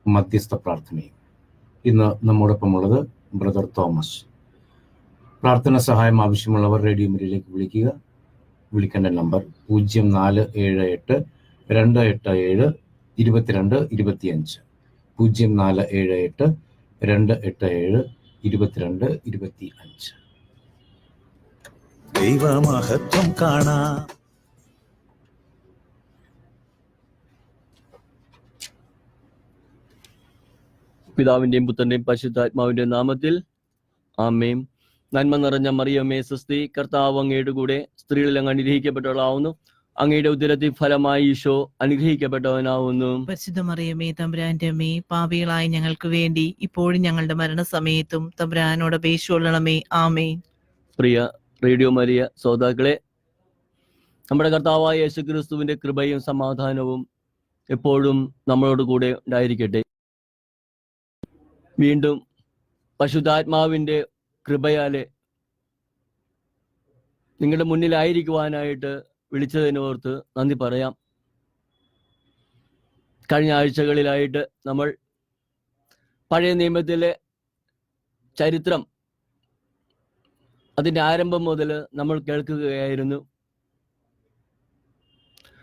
മധ്യസ്ഥ പ്രാർത്ഥനയും. ഇന്ന് നമ്മോടൊപ്പമുള്ളത് ബ്രദർ തോമസ്. പ്രാർത്ഥന സഹായം ആവശ്യമുള്ളവർ റേഡിയോ മിരിയിലേക്ക് വിളിക്കുക. വിളിക്കേണ്ട നമ്പർ 0478 287 2225. 0478 287 2225. ദൈവമഹത്വം കാണാം. പിതാവിന്റെയും പുത്രന്റെയും പരിശുദ്ധാത്മാവിന്റെ നാമത്തിൽ ആമേൻ. നന്മ നിറഞ്ഞ മറിയമേ സ്വസ്തി, കർത്താവ് അങ്ങയുടെ കൂടെ സ്ത്രീകളിൽ അങ്ങ് അനുഗ്രഹിക്കപ്പെട്ടവളാവുന്നു. അങ്ങയുടെ ഉദരത്തിൽ ഫലമായി ഈശോ അനുഗ്രഹിക്കപ്പെട്ടവനാവുന്നു. പരിശുദ്ധ മറിയമേ തമ്പുരാന്റെ അമ്മേ, പാപികളായ ഞങ്ങൾക്ക് വേണ്ടി ഇപ്പോഴും ഞങ്ങളുടെ മരണസമയത്തും തമ്പുരാനോട് അപേക്ഷിച്ചുകൊള്ളണമേ. ആമേൻ. പ്രിയ റേഡിയോ മരിയ ശ്രോതാക്കളെ, നമ്മുടെ കർത്താവായ യേശുക്രിസ്തുവിന്റെ കൃപയും സമാധാനവും എപ്പോഴും നമ്മളോട് കൂടെ ഉണ്ടായിരിക്കട്ടെ. വീണ്ടും പരിശുദ്ധാത്മാവിന്റെ കൃപയാലെ നിങ്ങളുടെ മുന്നിലായിരിക്കുവാനായിട്ട് വിളിച്ചതിനോർത്ത് നന്ദി പറയാം. കഴിഞ്ഞ ആഴ്ചകളിലായിട്ട് നമ്മൾ പഴയ നിയമത്തിലെ ചരിത്രം, അതിൻ്റെ ആരംഭം മുതൽ നമ്മൾ കേൾക്കുകയായിരുന്നു.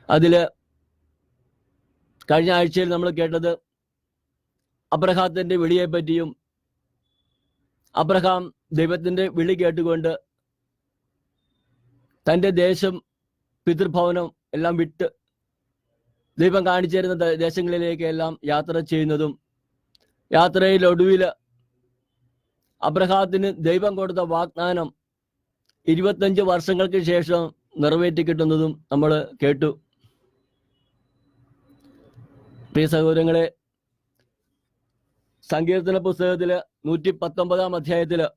അതില് കഴിഞ്ഞ ആഴ്ചയിൽ നമ്മൾ കേട്ടത് അബ്രഹാത്തിന്റെ വിളിയെ പറ്റിയും, അബ്രഹാം ദൈവത്തിന്റെ വിളി കേട്ടുകൊണ്ട് തൻ്റെ ദേശം, പിതൃഭവനം എല്ലാം വിട്ട് ദൈവം കാണിച്ചു തരുന്ന ദേശങ്ങളിലേക്ക് എല്ലാം യാത്ര ചെയ്യുന്നതും, യാത്രയിലൊടുവിൽ അബ്രഹാത്തിന് ദൈവം കൊടുത്ത വാഗ്ദാനം 25 വർഷങ്ങൾക്ക് ശേഷം നിറവേറ്റി കിട്ടുന്നതും നമ്മൾ കേട്ടു. പ്രിയ സഹോദരങ്ങളെ, സങ്കീർത്തന പുസ്തകത്തില് 119 അധ്യായത്തില്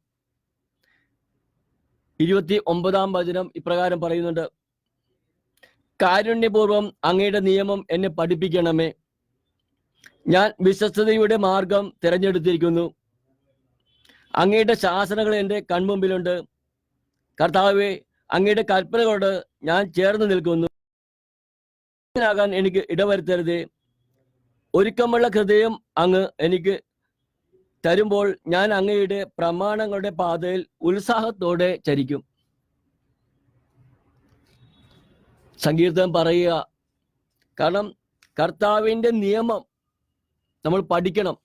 29 വചനം ഇപ്രകാരം പറയുന്നുണ്ട്: കാരുണ്യപൂർവം അങ്ങയുടെ നിയമം എന്നെ പഠിപ്പിക്കണമേ. ഞാൻ വിശ്വസ്തതയുടെ മാർഗം തിരഞ്ഞെടുത്തിരിക്കുന്നു. അങ്ങയുടെ ശാസനകൾ എൻ്റെ കൺമുമ്പിലുണ്ട്. കർത്താവേ, അങ്ങയുടെ കൽപ്പനകളോട് ഞാൻ ചേർന്ന് നിൽക്കുന്നു. എനിക്ക് ഇടവരുത്തരുതേ. ഒരുക്കമുള്ള ഹൃദയം അങ്ങ് എനിക്ക് തരുമ്പോൾ ഞാൻ അങ്ങയുടെ പ്രമാണങ്ങളുടെ പാതയിൽ ഉത്സാഹത്തോടെ ചരിക്കും. സങ്കീർത്തനം പറയുക, കാരണം കർത്താവിൻ്റെ നിയമം നമ്മൾ പഠിക്കണം.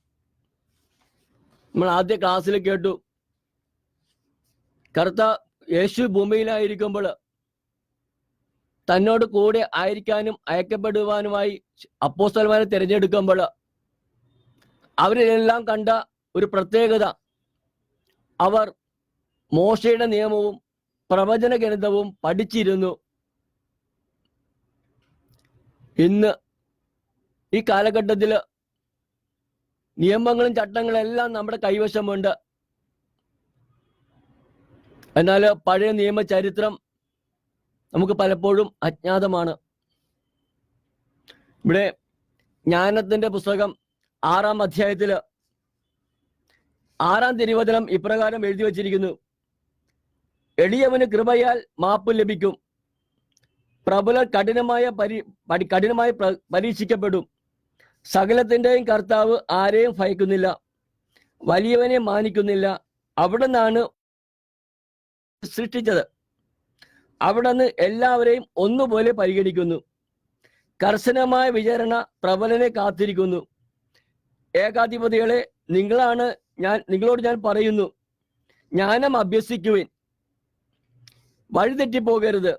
നമ്മൾ ആദ്യ ക്ലാസ്സിൽ കേട്ടു, യേശു ഭൂമിയിലായിരിക്കുമ്പോൾ തന്നോട് കൂടെ ആയിരിക്കാനും അയക്കപ്പെടുവാനുമായി അപ്പോസ്തലന്മാരെ തിരഞ്ഞെടുക്കുമ്പോൾ അവരിലെല്ലാം കണ്ട ഒരു പ്രത്യേകത, അവർ മോശയുടെ നിയമവും പ്രവചന ഗണിതവും പഠിച്ചിരുന്നു. ഇന്ന് ഈ കാലഘട്ടത്തിൽ നിയമങ്ങളും ചട്ടങ്ങളും എല്ലാം നമ്മുടെ കൈവശമുണ്ട്. എന്നാൽ പഴയ നിയമ ചരിത്രം നമുക്ക് പലപ്പോഴും അജ്ഞാതമാണ്. ഇവിടെ ജ്ഞാനത്തിന്റെ പുസ്തകം 6-ാം അധ്യായത്തില് 6-ാം തിരുവചനം ഇപ്രകാരം എഴുതി വച്ചിരിക്കുന്നു: എളിയവന് കൃപയാൽ മാപ്പ് ലഭിക്കും, പ്രബലർ കഠിനമായി പരീക്ഷിക്കപ്പെടും. സകലത്തിന്റെയും കർത്താവ് ആരെയും ഭയക്കുന്നില്ല, വലിയവനെ മാനിക്കുന്നില്ല. അവിടെ നിന്നാണ് സൃഷ്ടിച്ചത്, അവിടെ നിന്ന് എല്ലാവരെയും ഒന്നുപോലെ പരിഗണിക്കുന്നു. കർശനമായ വിചാരണ പ്രബലനെ കാത്തിരിക്കുന്നു. ഏകാധിപതികളെ, നിങ്ങളോട് ഞാൻ പറയുന്നു, ജ്ഞാനം അഭ്യസിക്കുവിൻ, വഴിതെറ്റിപ്പോകരുത്.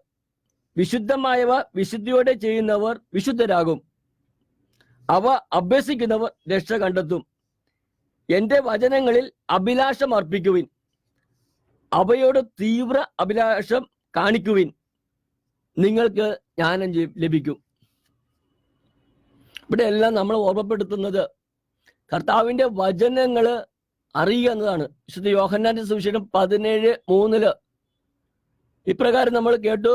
വിശുദ്ധമായവ വിശുദ്ധിയോടെ ചെയ്യുന്നവർ വിശുദ്ധരാകും, അവ അഭ്യസിക്കുന്നവർ രക്ഷ കണ്ടെത്തും. എൻ്റെ വചനങ്ങളിൽ അഭിലാഷം അർപ്പിക്കുവിൻ, അവയോട് തീവ്ര അഭിലാഷം കാണിക്കുവിൻ, നിങ്ങൾക്ക് ജ്ഞാനം ലഭിക്കും. ഇവിടെ എല്ലാം നമ്മൾ ഓർമ്മപ്പെടുത്തുന്നത് കർത്താവിൻ്റെ വചനങ്ങൾ അറിയുക എന്നതാണ്. വിശുദ്ധ യോഹന്നാന്റെ സുവിശേഷം 17:3 ഇപ്രകാരം നമ്മൾ കേട്ടു: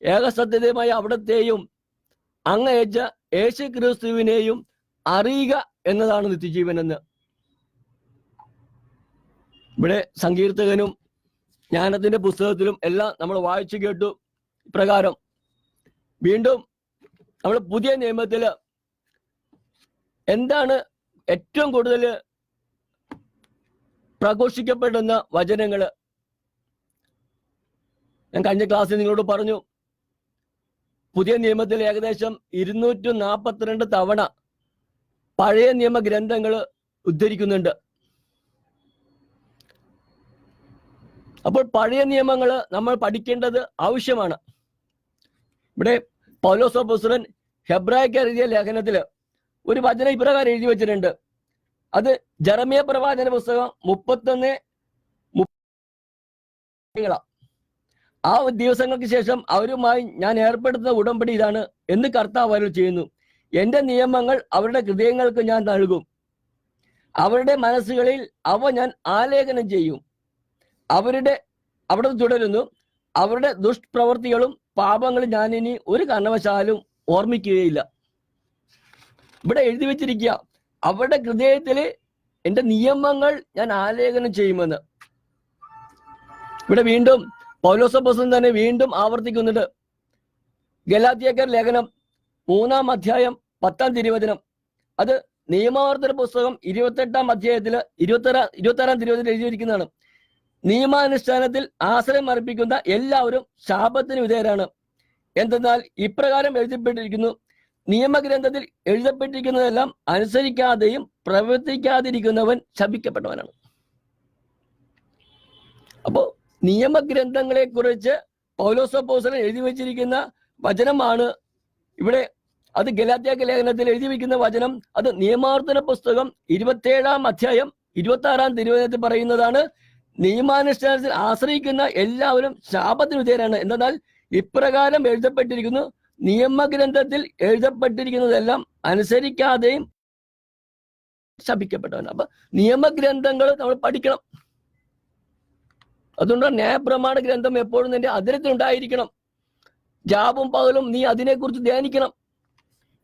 ഏകസത്യതയുമായ അവിടത്തെയും അങ്ങ് അയച്ച യേശു ക്രിസ്തുവിനെയും അറിയുക എന്നതാണ് നിത്യജീവൻ എന്ന്. ഇവിടെ സങ്കീർത്തകനും ജ്ഞാനത്തിന്റെ പുസ്തകത്തിലും എല്ലാം നമ്മൾ വായിച്ചു കേട്ടു ഇപ്രകാരം. വീണ്ടും നമ്മൾ പുതിയ നിയമത്തില് എന്താണ് ഏറ്റവും കൂടുതൽ പ്രഘോഷിക്കപ്പെടുന്ന വചനങ്ങള് ഞാൻ കഴിഞ്ഞ ക്ലാസ്സിൽ നിങ്ങളോട് പറഞ്ഞു. പുതിയ നിയമത്തിൽ ഏകദേശം 242 തവണ പഴയ നിയമ ഗ്രന്ഥങ്ങൾ ഉദ്ധരിക്കുന്നുണ്ട്. അപ്പോൾ പഴയ നിയമങ്ങൾ നമ്മൾ പഠിക്കേണ്ടത് ആവശ്യമാണ്. ഇവിടെ പൗലോസ് അപ്പോസ്തലൻ ഹെബ്രായർക്ക് എഴുതിയ ലേഖനത്തിൽ ഒരു വചനം ഇപ്രകാരം എഴുതി വെച്ചിട്ടുണ്ട്. അത് ജെറമ്യ പ്രവാചന പുസ്തകം 31 ആ ദിവസങ്ങൾക്ക് ശേഷം അവരുമായി ഞാൻ ഏർപ്പെടുത്തുന്ന ഉടമ്പടി ഇതാണ് എന്ന് കർത്താവ് അരുൾ ചെയ്യുന്നു. എന്റെ നിയമങ്ങൾ അവരുടെ ഹൃദയങ്ങൾക്ക് ഞാൻ നൽകും, അവരുടെ മനസ്സുകളിൽ അവ ഞാൻ ആലേഖനം ചെയ്യും. അവിടെ തുടരുന്നു, അവരുടെ ദുഷ്പ്രവൃത്തികളും പാപങ്ങളും ഞാൻ ഇനി ഒരു കാരണവശാലും ഓർമ്മിക്കുകയില്ല. ഇവിടെ എഴുതി വെച്ചിരിക്കുക, അവരുടെ ഹൃദയത്തിൽ എന്റെ നിയമങ്ങൾ ഞാൻ ആലേഖനം ചെയ്യുമെന്ന്. ഇവിടെ വീണ്ടും പൗലോസ് അപ്പോസ്തലൻ തന്നെ വീണ്ടും ആവർത്തിക്കുന്നുണ്ട്. ഗലാത്യക്കാർ ലേഖനം 3-ാം അധ്യായം 10-ാം തിരുവചനം, അത് നിയമാവർത്തന പുസ്തകം 28-ാം അധ്യായത്തില് 26-ാം തിരുവചനം എഴുതിയിരിക്കുന്നതാണ്. നിയമാനുഷ്ഠാനത്തിൽ ആശ്രയം അർപ്പിക്കുന്ന എല്ലാവരും ശാപത്തിന് വിധേയരാണ്. എന്തെന്നാൽ ഇപ്രകാരം എഴുതപ്പെട്ടിരിക്കുന്നു, നിയമഗ്രന്ഥത്തിൽ എഴുതപ്പെട്ടിരിക്കുന്നതെല്ലാം അനുസരിക്കാതെയും പ്രവർത്തിക്കാതിരിക്കുന്നവൻ ശപിക്കപ്പെട്ടവനാണ്. അപ്പോ നിയമഗ്രന്ഥങ്ങളെ കുറിച്ച് പൗലോസ് അപ്പോസ്തലൻ എഴുതി വെച്ചിരിക്കുന്ന വചനമാണ് ഇവിടെ. അത് ഗലാത്യർക്ക് ലേഖനത്തിൽ എഴുതി വെക്കുന്ന വചനം, അത് നിയമാവർത്തന പുസ്തകം 27-ാം അധ്യായം 26-ാം തിരുവചനത്തിൽ പറയുന്നതാണ്. നിയമാനുഷ്ഠാനത്തിൽ ആശ്രയിക്കുന്ന എല്ലാവരും ശാപത്തിന് വിധേയരാണ്. എന്നാൽ ഇപ്രകാരം എഴുതപ്പെട്ടിരിക്കുന്നു, നിയമഗ്രന്ഥത്തിൽ എഴുതപ്പെട്ടിരിക്കുന്നതെല്ലാം അനുസരിക്കാതെയും ശപിക്കപ്പെട്ടവനാണ്. അപ്പൊ നിയമഗ്രന്ഥങ്ങൾ നമ്മൾ പഠിക്കണം. അതുകൊണ്ട് ന്യായപ്രമാണ ഗ്രന്ഥം എപ്പോഴും നിന്റെ അതിരത്തിലുണ്ടായിരിക്കണം. ജാപും പകലും നീ അതിനെക്കുറിച്ച് ധ്യാനിക്കണം.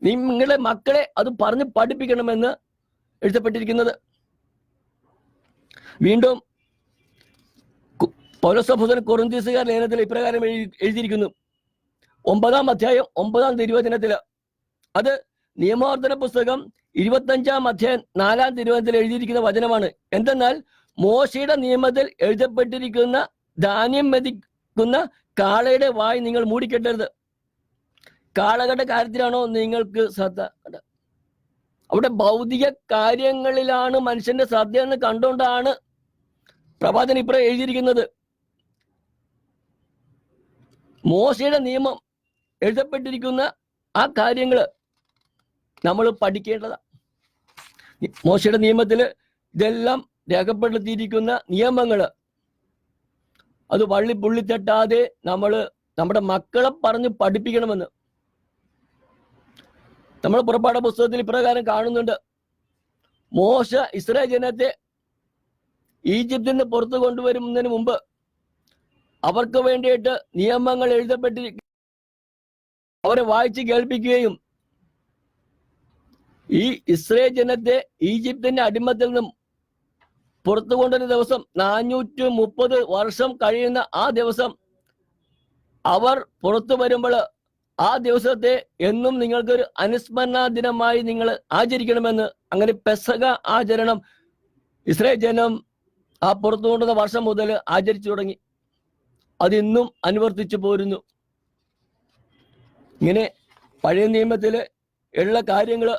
നിങ്ങളുടെ മക്കളെ അത് പറഞ്ഞ് പഠിപ്പിക്കണമെന്ന് എഴുതപ്പെട്ടിരിക്കുന്നത്. വീണ്ടും പൗലോസ് അപ്പോസ്തലൻ കൊറിന്ത്യസുകാർ ലേഖനത്തിൽ ഇപ്രകാരം എഴുതിയിരിക്കുന്നു. 9-ാം അധ്യായം 9-ാം തിരുവചനത്തില്, അത് നിയമാവർത്തന പുസ്തകം 25-ാം അധ്യായം 4-ാം തിരുവചനത്തിൽ എഴുതിയിരിക്കുന്ന വചനമാണ്. എന്തെന്നാൽ മോശയുടെ നിയമത്തിൽ എഴുതപ്പെട്ടിരിക്കുന്ന ധാന്യം മെതിക്കുന്ന കാളയുടെ വായ് നിങ്ങൾ മൂടിക്കെട്ടരുത്. കാളകളുടെ കാര്യത്തിലാണോ നിങ്ങൾക്ക് ശ്രദ്ധ? അവിടെ ഭൗതിക കാര്യങ്ങളിലാണ് മനുഷ്യന്റെ ശ്രദ്ധ എന്ന് കണ്ടുകൊണ്ടാണ് പ്രവാചകൻ ഇപ്പുറം എഴുതിയിരിക്കുന്നത്. മോശയുടെ നിയമം എഴുതപ്പെട്ടിരിക്കുന്ന ആ കാര്യങ്ങള് നമ്മൾ പഠിക്കേണ്ടതാണ്. മോശയുടെ നിയമത്തില് ഇതെല്ലാം രേഖപ്പെടുത്തിയിരിക്കുന്ന നിയമങ്ങള് അത് വള്ളി തെറ്റാതെ നമ്മുടെ മക്കളെ പറഞ്ഞ് പഠിപ്പിക്കണമെന്ന് നമ്മൾ പുറപ്പാട് പുസ്തകത്തിൽ ഇപ്രകാരം കാണുന്നുണ്ട്. മോശ ഇസ്രായേൽ ജനത്തെ ഈജിപ്തിൽ നിന്ന് പുറത്തു കൊണ്ടുവരുന്നതിന് മുമ്പ് അവർക്ക് വേണ്ടിയിട്ട് നിയമങ്ങൾ എഴുതപ്പെട്ടിരിക്കും, അവരെ വായിച്ച് കേൾപ്പിക്കുകയും ഈ ഇസ്രായേൽ ജനത്തെ ഈജിപ്തിന്റെ അടിമത്തിൽ നിന്നും പുറത്തു കൊണ്ടുവരുന്ന ദിവസം 430 വർഷം കഴിയുന്ന ആ ദിവസം അവർ പുറത്തു വരുമ്പോൾ ആ ദിവസത്തെ എന്നും നിങ്ങൾക്കൊരു അനുസ്മരണ ദിനമായി നിങ്ങൾ ആചരിക്കണമെന്ന്. അങ്ങനെ പെസഹ ആചരണം ഇസ്രായേൽ ജനം ആ പുറത്തു കൊണ്ടുവന്ന വർഷം മുതൽ ആചരിച്ചു തുടങ്ങി. അതിന്നും അനുവർത്തിച്ചു പോരുന്നു. ഇങ്ങനെ പഴയ നിയമത്തിൽ ഉള്ള കാര്യങ്ങള്,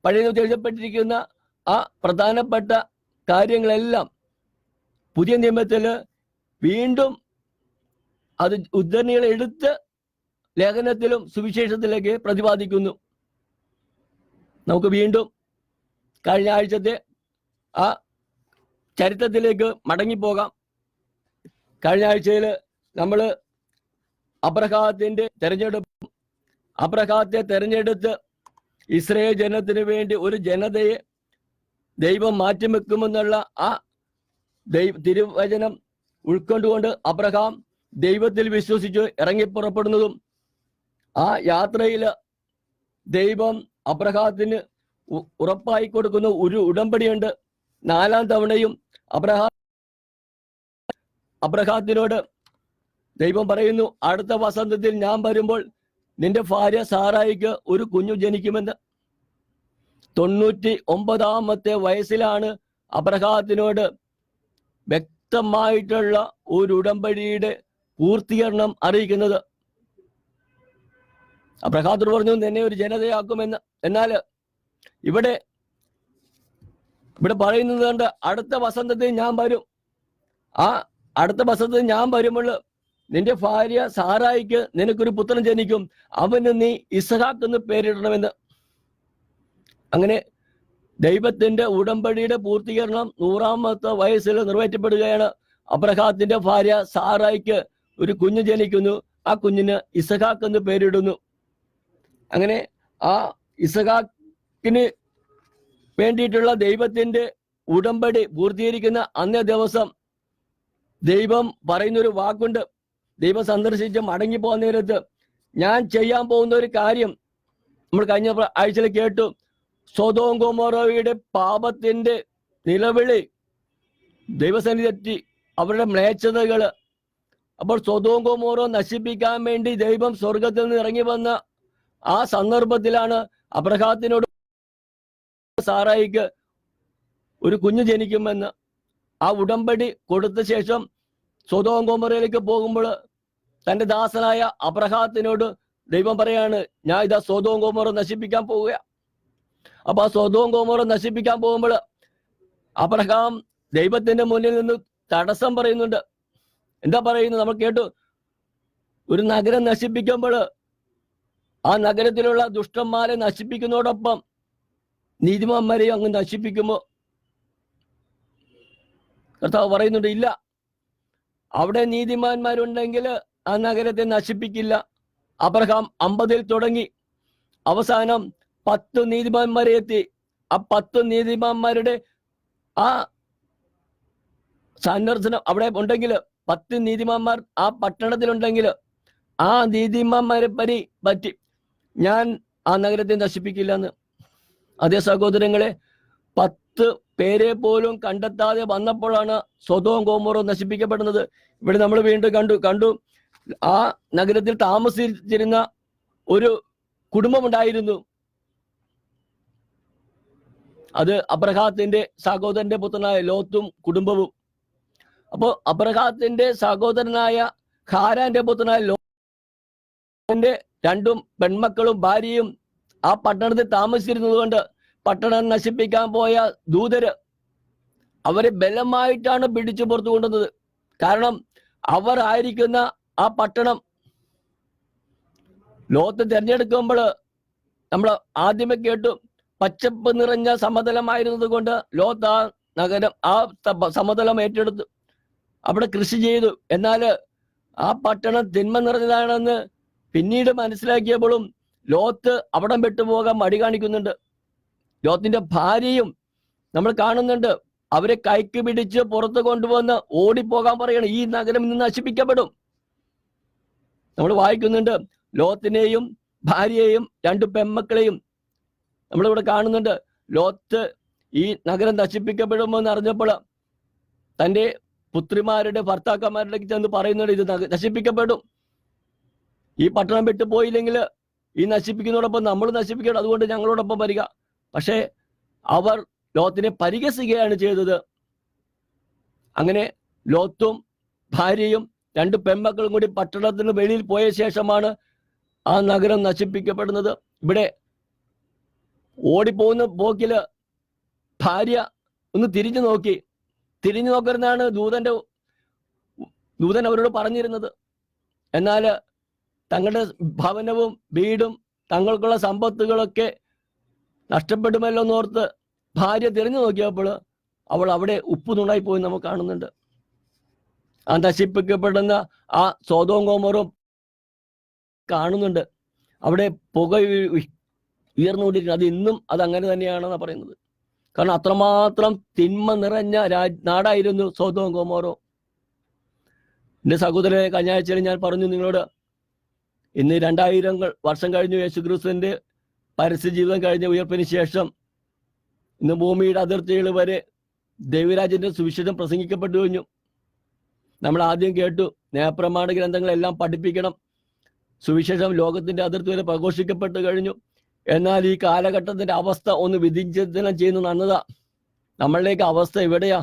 പഴയ നിയമത്തിൽ എഴുതപ്പെട്ടിരിക്കുന്ന ആ പ്രധാനപ്പെട്ട കാര്യങ്ങളെല്ലാം പുതിയ നിയമത്തിൽ വീണ്ടും അത് ഉദ്ധരണികൾ എടുത്ത് ലേഖനത്തിലും സുവിശേഷത്തിലേക്ക് പ്രതിപാദിക്കുന്നു. നമുക്ക് വീണ്ടും കഴിഞ്ഞ ആഴ്ചത്തെ ആ ചരിത്രത്തിലേക്ക് മടങ്ങിപ്പോകാം. കഴിഞ്ഞ ആഴ്ചയിൽ നമ്മൾ അബ്രഹാത്തിന്റെ അബ്രഹാത്തെ തെരഞ്ഞെടുത്ത് ഇസ്രായേൽ ജനത്തിന് വേണ്ടി ഒരു ജനതയെ ദൈവം മാറ്റിവെക്കുമെന്നുള്ള ആ തിരുവചനം ഉൾക്കൊണ്ടുകൊണ്ട് അബ്രഹാം ദൈവത്തിൽ വിശ്വസിച്ച് ഇറങ്ങിപ്പുറപ്പെടുന്നതും ആ യാത്രയിൽ ദൈവം അബ്രഹാത്തിന് ഉറപ്പായി കൊടുക്കുന്ന ഒരു ഉടമ്പടിയുണ്ട്. 4-ാം തവണയും അബ്രഹാത്തിനോട് ദൈവം പറയുന്നു, അടുത്ത വസന്തത്തിൽ ഞാൻ വരുമ്പോൾ നിന്റെ ഭാര്യ സാറായിക്ക് ഒരു കുഞ്ഞു ജനിക്കുമെന്ന്. 99 വയസ്സിലാണ് അബ്രഹാത്തിനോട് വ്യക്തമായിട്ടുള്ള ഒരു ഉടമ്പടിയുടെ പൂർത്തീകരണം അറിയിക്കുന്നത്. അബ്രഹാത്തോട് പറഞ്ഞു, നിന്നെ ഒരു ജനതയാക്കുമെന്ന്. എന്നാൽ ഇവിടെ പറയുന്നത് കൊണ്ട് അടുത്ത വസന്തത്തിൽ ഞാൻ വരും, ആ അടുത്ത വസന്തത്തിൽ ഞാൻ വരുമ്പോൾ നിന്റെ ഭാര്യ സാറായിക്ക് നിനക്കൊരു പുത്രൻ ജനിക്കും, അവന് നീ ഇസ്ഹാക്ക് എന്ന് പേരിടണമെന്ന്. അങ്ങനെ ദൈവത്തിന്റെ ഉടമ്പടിയുടെ പൂർത്തീകരണം 100-ാമത്തെ വയസ്സിൽ നിറവേറ്റപ്പെടുകയാണ്. അബ്രഹാത്തിന്റെ ഭാര്യ സാറായിക്ക് ഒരു കുഞ്ഞ് ജനിക്കുന്നു, ആ കുഞ്ഞിന് ഇസ്ഹാക്ക് എന്ന് പേരിടുന്നു. അങ്ങനെ ആ ഇസ്ഹാക്കിന് വേണ്ടിയിട്ടുള്ള ദൈവത്തിന്റെ ഉടമ്പടി പൂർത്തീകരിക്കുന്ന അന്നേ ദിവസം ദൈവം പറയുന്നൊരു വാക്കുണ്ട്. ദൈവം സന്ദർശിച്ച് മടങ്ങി പോകുന്ന നേരത്ത് ഞാൻ ചെയ്യാൻ പോകുന്ന ഒരു കാര്യം നമ്മൾ കഴിഞ്ഞ ആഴ്ചയിൽ കേട്ടു. സൊദോം ഗൊമോറയുടെ പാപത്തിന്റെ നിലവിളി ദൈവസന്നിധി തെറ്റി, അവരുടെ മ്ലേച്ഛതകള്. അപ്പോൾ സൊദോം ഗൊമോറ നശിപ്പിക്കാൻ വേണ്ടി ദൈവം സ്വർഗത്തിൽ നിന്ന് ഇറങ്ങി വന്ന ആ സന്ദർഭത്തിലാണ് അബ്രഹാത്തിനോട് സാറായിക്ക് ഒരു കുഞ്ഞ് ജനിക്കുമെന്ന് ആ ഉടമ്പടി കൊടുത്ത ശേഷം സൊദോം ഗൊമോറയിലേക്ക് പോകുമ്പോൾ തന്റെ ദാസനായ അബ്രഹാത്തിനോട് ദൈവം പറയാണ്, ഞാൻ ഇതാ സൊദോം ഗൊമോറ നശിപ്പിക്കാൻ പോവുക. അപ്പൊ ആ സൊദോം ഗൊമോറ നശിപ്പിക്കാൻ പോകുമ്പോൾ അബ്രഹാം ദൈവത്തിന്റെ മുന്നിൽ നിന്ന് തടസ്സം പറയുന്നുണ്ട്. എന്താ പറയുന്നത് നമ്മൾ കേട്ടു. ഒരു നഗരം നശിപ്പിക്കുമ്പോൾ ആ നഗരത്തിലുള്ള ദുഷ്ടന്മാരെ നശിപ്പിക്കുന്നതോടൊപ്പം നീതിമാന്മാരെയും അങ്ങ് നശിപ്പിക്കുമോ? കർത്താവ് പറയുന്നുണ്ട്, ഇല്ല, അവിടെ നീതിമാന്മാരുണ്ടെങ്കിൽ ആ നഗരത്തെ നശിപ്പിക്കില്ല. അബ്രഹാം 50 തുടങ്ങി, അവസാനം 10 നീതിമാന്മാരെ എത്തി. ആ 10 നീതിമാന്മാരുടെ ആ സന്ദർശനം അവിടെ ഉണ്ടെങ്കിൽ, 10 നീതിമാന്മാർ ആ പട്ടണത്തിലുണ്ടെങ്കിൽ ആ നീതിമാന്മാരെ പറ്റി ഞാൻ ആ നഗരത്തെ നശിപ്പിക്കില്ല എന്ന്. അതേ സഹോദരങ്ങളെ, 10 പേരെ പോലും കണ്ടെത്താതെ വന്നപ്പോഴാണ് സൊദോം ഗൊമോറ നശിപ്പിക്കപ്പെടുന്നത്. ഇവിടെ നമ്മൾ വീണ്ടും കണ്ടു ആ നഗരത്തിൽ താമസിച്ചിരുന്ന ഒരു കുടുംബമുണ്ടായിരുന്നു. അത് അബ്രഹാത്തിന്റെ സഹോദരന്റെ പുത്രനായ ലോത്തും കുടുംബവും. അപ്പോ അബ്രഹാത്തിന്റെ സഹോദരനായ ഹാരാന്റെ പുത്രനായ ലോത്തിന്റെ 2 പെൺമക്കളും ഭാര്യയും ആ പട്ടണത്തിൽ താമസിച്ചിരുന്നത് കൊണ്ട് പട്ടണം നശിപ്പിക്കാൻ പോയ ദൂതര് അവരെ ബലമായിട്ടാണ് പിടിച്ചു പുറത്തു കൊണ്ടുവന്നത്. കാരണം അവർ ആയിരിക്കുന്ന ആ പട്ടണം ലോത്ത് തിരഞ്ഞെടുക്കുമ്പോൾ നമ്മൾ ആദ്യമേ കേട്ടു, പച്ചപ്പ് നിറഞ്ഞ സമതലമായിരുന്നത് കൊണ്ട് ലോത്ത് ആ നഗരം ആ സമതലം ഏറ്റെടുത്തു, അവിടെ കൃഷി ചെയ്തു. എന്നാൽ ആ പട്ടണം തിന്മ നിറഞ്ഞതാണെന്ന് പിന്നീട് മനസ്സിലാക്കിയപ്പോഴും ലോത്ത് അവിടം വിട്ടുപോകാൻ മടി കാണിക്കുന്നുണ്ട്. ലോത്തിന്റെ ഭാര്യയും നമ്മൾ കാണുന്നുണ്ട്, അവരെ കൈക്ക് പിടിച്ച് പുറത്ത് കൊണ്ടുവന്ന് ഓടിപ്പോകാൻ പറയണം, ഈ നഗരം ഇന്ന് നശിപ്പിക്കപ്പെടും. നമ്മൾ വായിക്കുന്നുണ്ട്, ലോത്തിനെയും ഭാര്യയെയും 2 പെൺമക്കളെയും നമ്മളിവിടെ കാണുന്നുണ്ട്. ലോത്ത് ഈ നഗരം നശിപ്പിക്കപ്പെടുമെന്ന് അറിഞ്ഞപ്പോൾ തൻ്റെ പുത്രിമാരുടെ ഭർത്താക്കന്മാരുടെ ചെന്ന് പറയുന്നുണ്ട്, ഇത് നശിപ്പിക്കപ്പെടും, ഈ പട്ടണം വിട്ടു പോയില്ലെങ്കിൽ ഈ നശിപ്പിക്കുന്നതോടൊപ്പം നമ്മൾ നശിപ്പിക്കണം, അതുകൊണ്ട് ഞങ്ങളോടൊപ്പം വരിക. പക്ഷേ അവർ ലോത്തിനെ പരിഹസിക്കുകയാണ് ചെയ്തത്. അങ്ങനെ ലോത്തും ഭാര്യയും 2 പെൺമക്കളും കൂടി പട്ടണത്തിന് വെളിയിൽ പോയ ശേഷമാണ് ആ നഗരം നശിപ്പിക്കപ്പെടുന്നത്. ഇവിടെ ഓടിപ്പോകുന്ന പോക്കില് ഭാര്യ ഒന്ന് തിരിഞ്ഞു നോക്കരുതെന്നാണ് ദൂതൻ അവരോട് പറഞ്ഞിരുന്നത്. എന്നാൽ തങ്ങളുടെ ഭവനവും വീടും തങ്ങൾക്കുള്ള സമ്പത്തുകളൊക്കെ നഷ്ടപ്പെടുമല്ലോ എന്നോർത്ത് ഭാര്യ തിരിഞ്ഞു നോക്കിയപ്പോൾ അവൾ അവിടെ ഉപ്പ് നുണായി പോയി നമുക്ക് കാണുന്നുണ്ട്. ആ നശിപ്പിക്കപ്പെടുന്ന ആ സൊദോം ഗൊമോറ കാണുന്നുണ്ട്, അവിടെ പുക ഉയർന്നുകൊണ്ടിരിക്കുന്നത്. അത് ഇന്നും അത് അങ്ങനെ തന്നെയാണെന്നാണ് പറയുന്നത്. കാരണം അത്രമാത്രം തിന്മ നിറഞ്ഞ നാടായിരുന്നു സൊദോം ഗൊമോറ. എൻ്റെ സഹോദരനെ കഴിഞ്ഞ ആഴ്ചയിൽ ഞാൻ പറഞ്ഞു നിങ്ങളോട്, ഇന്ന് 2000 വർഷം കഴിഞ്ഞു യേശുക്രിസ്തുവിന്റെ പരസ്യ ജീവിതം കഴിഞ്ഞ ഉയർപ്പിന് ശേഷം ഇന്ന് ഭൂമിയുടെ അതിർത്തികൾ വരെ ദൈവരാജ്യന്റെ സുവിശേഷം പ്രസംഗിക്കപ്പെട്ടു കഴിഞ്ഞു. നമ്മൾ ആദ്യം കേട്ടു, ന്യായപ്രമാണ ഗ്രന്ഥങ്ങളെല്ലാം പഠിപ്പിക്കണം, സുവിശേഷം ലോകത്തിന്റെ അതിർത്തി വരെ പ്രഘോഷിക്കപ്പെട്ടു കഴിഞ്ഞു. എന്നാൽ ഈ കാലഘട്ടത്തിന്റെ അവസ്ഥ ഒന്ന് വിധിച്ചനം ചെയ്യുന്നു നന്നതാ. നമ്മളിലേക്ക് അവസ്ഥ എവിടെയാ?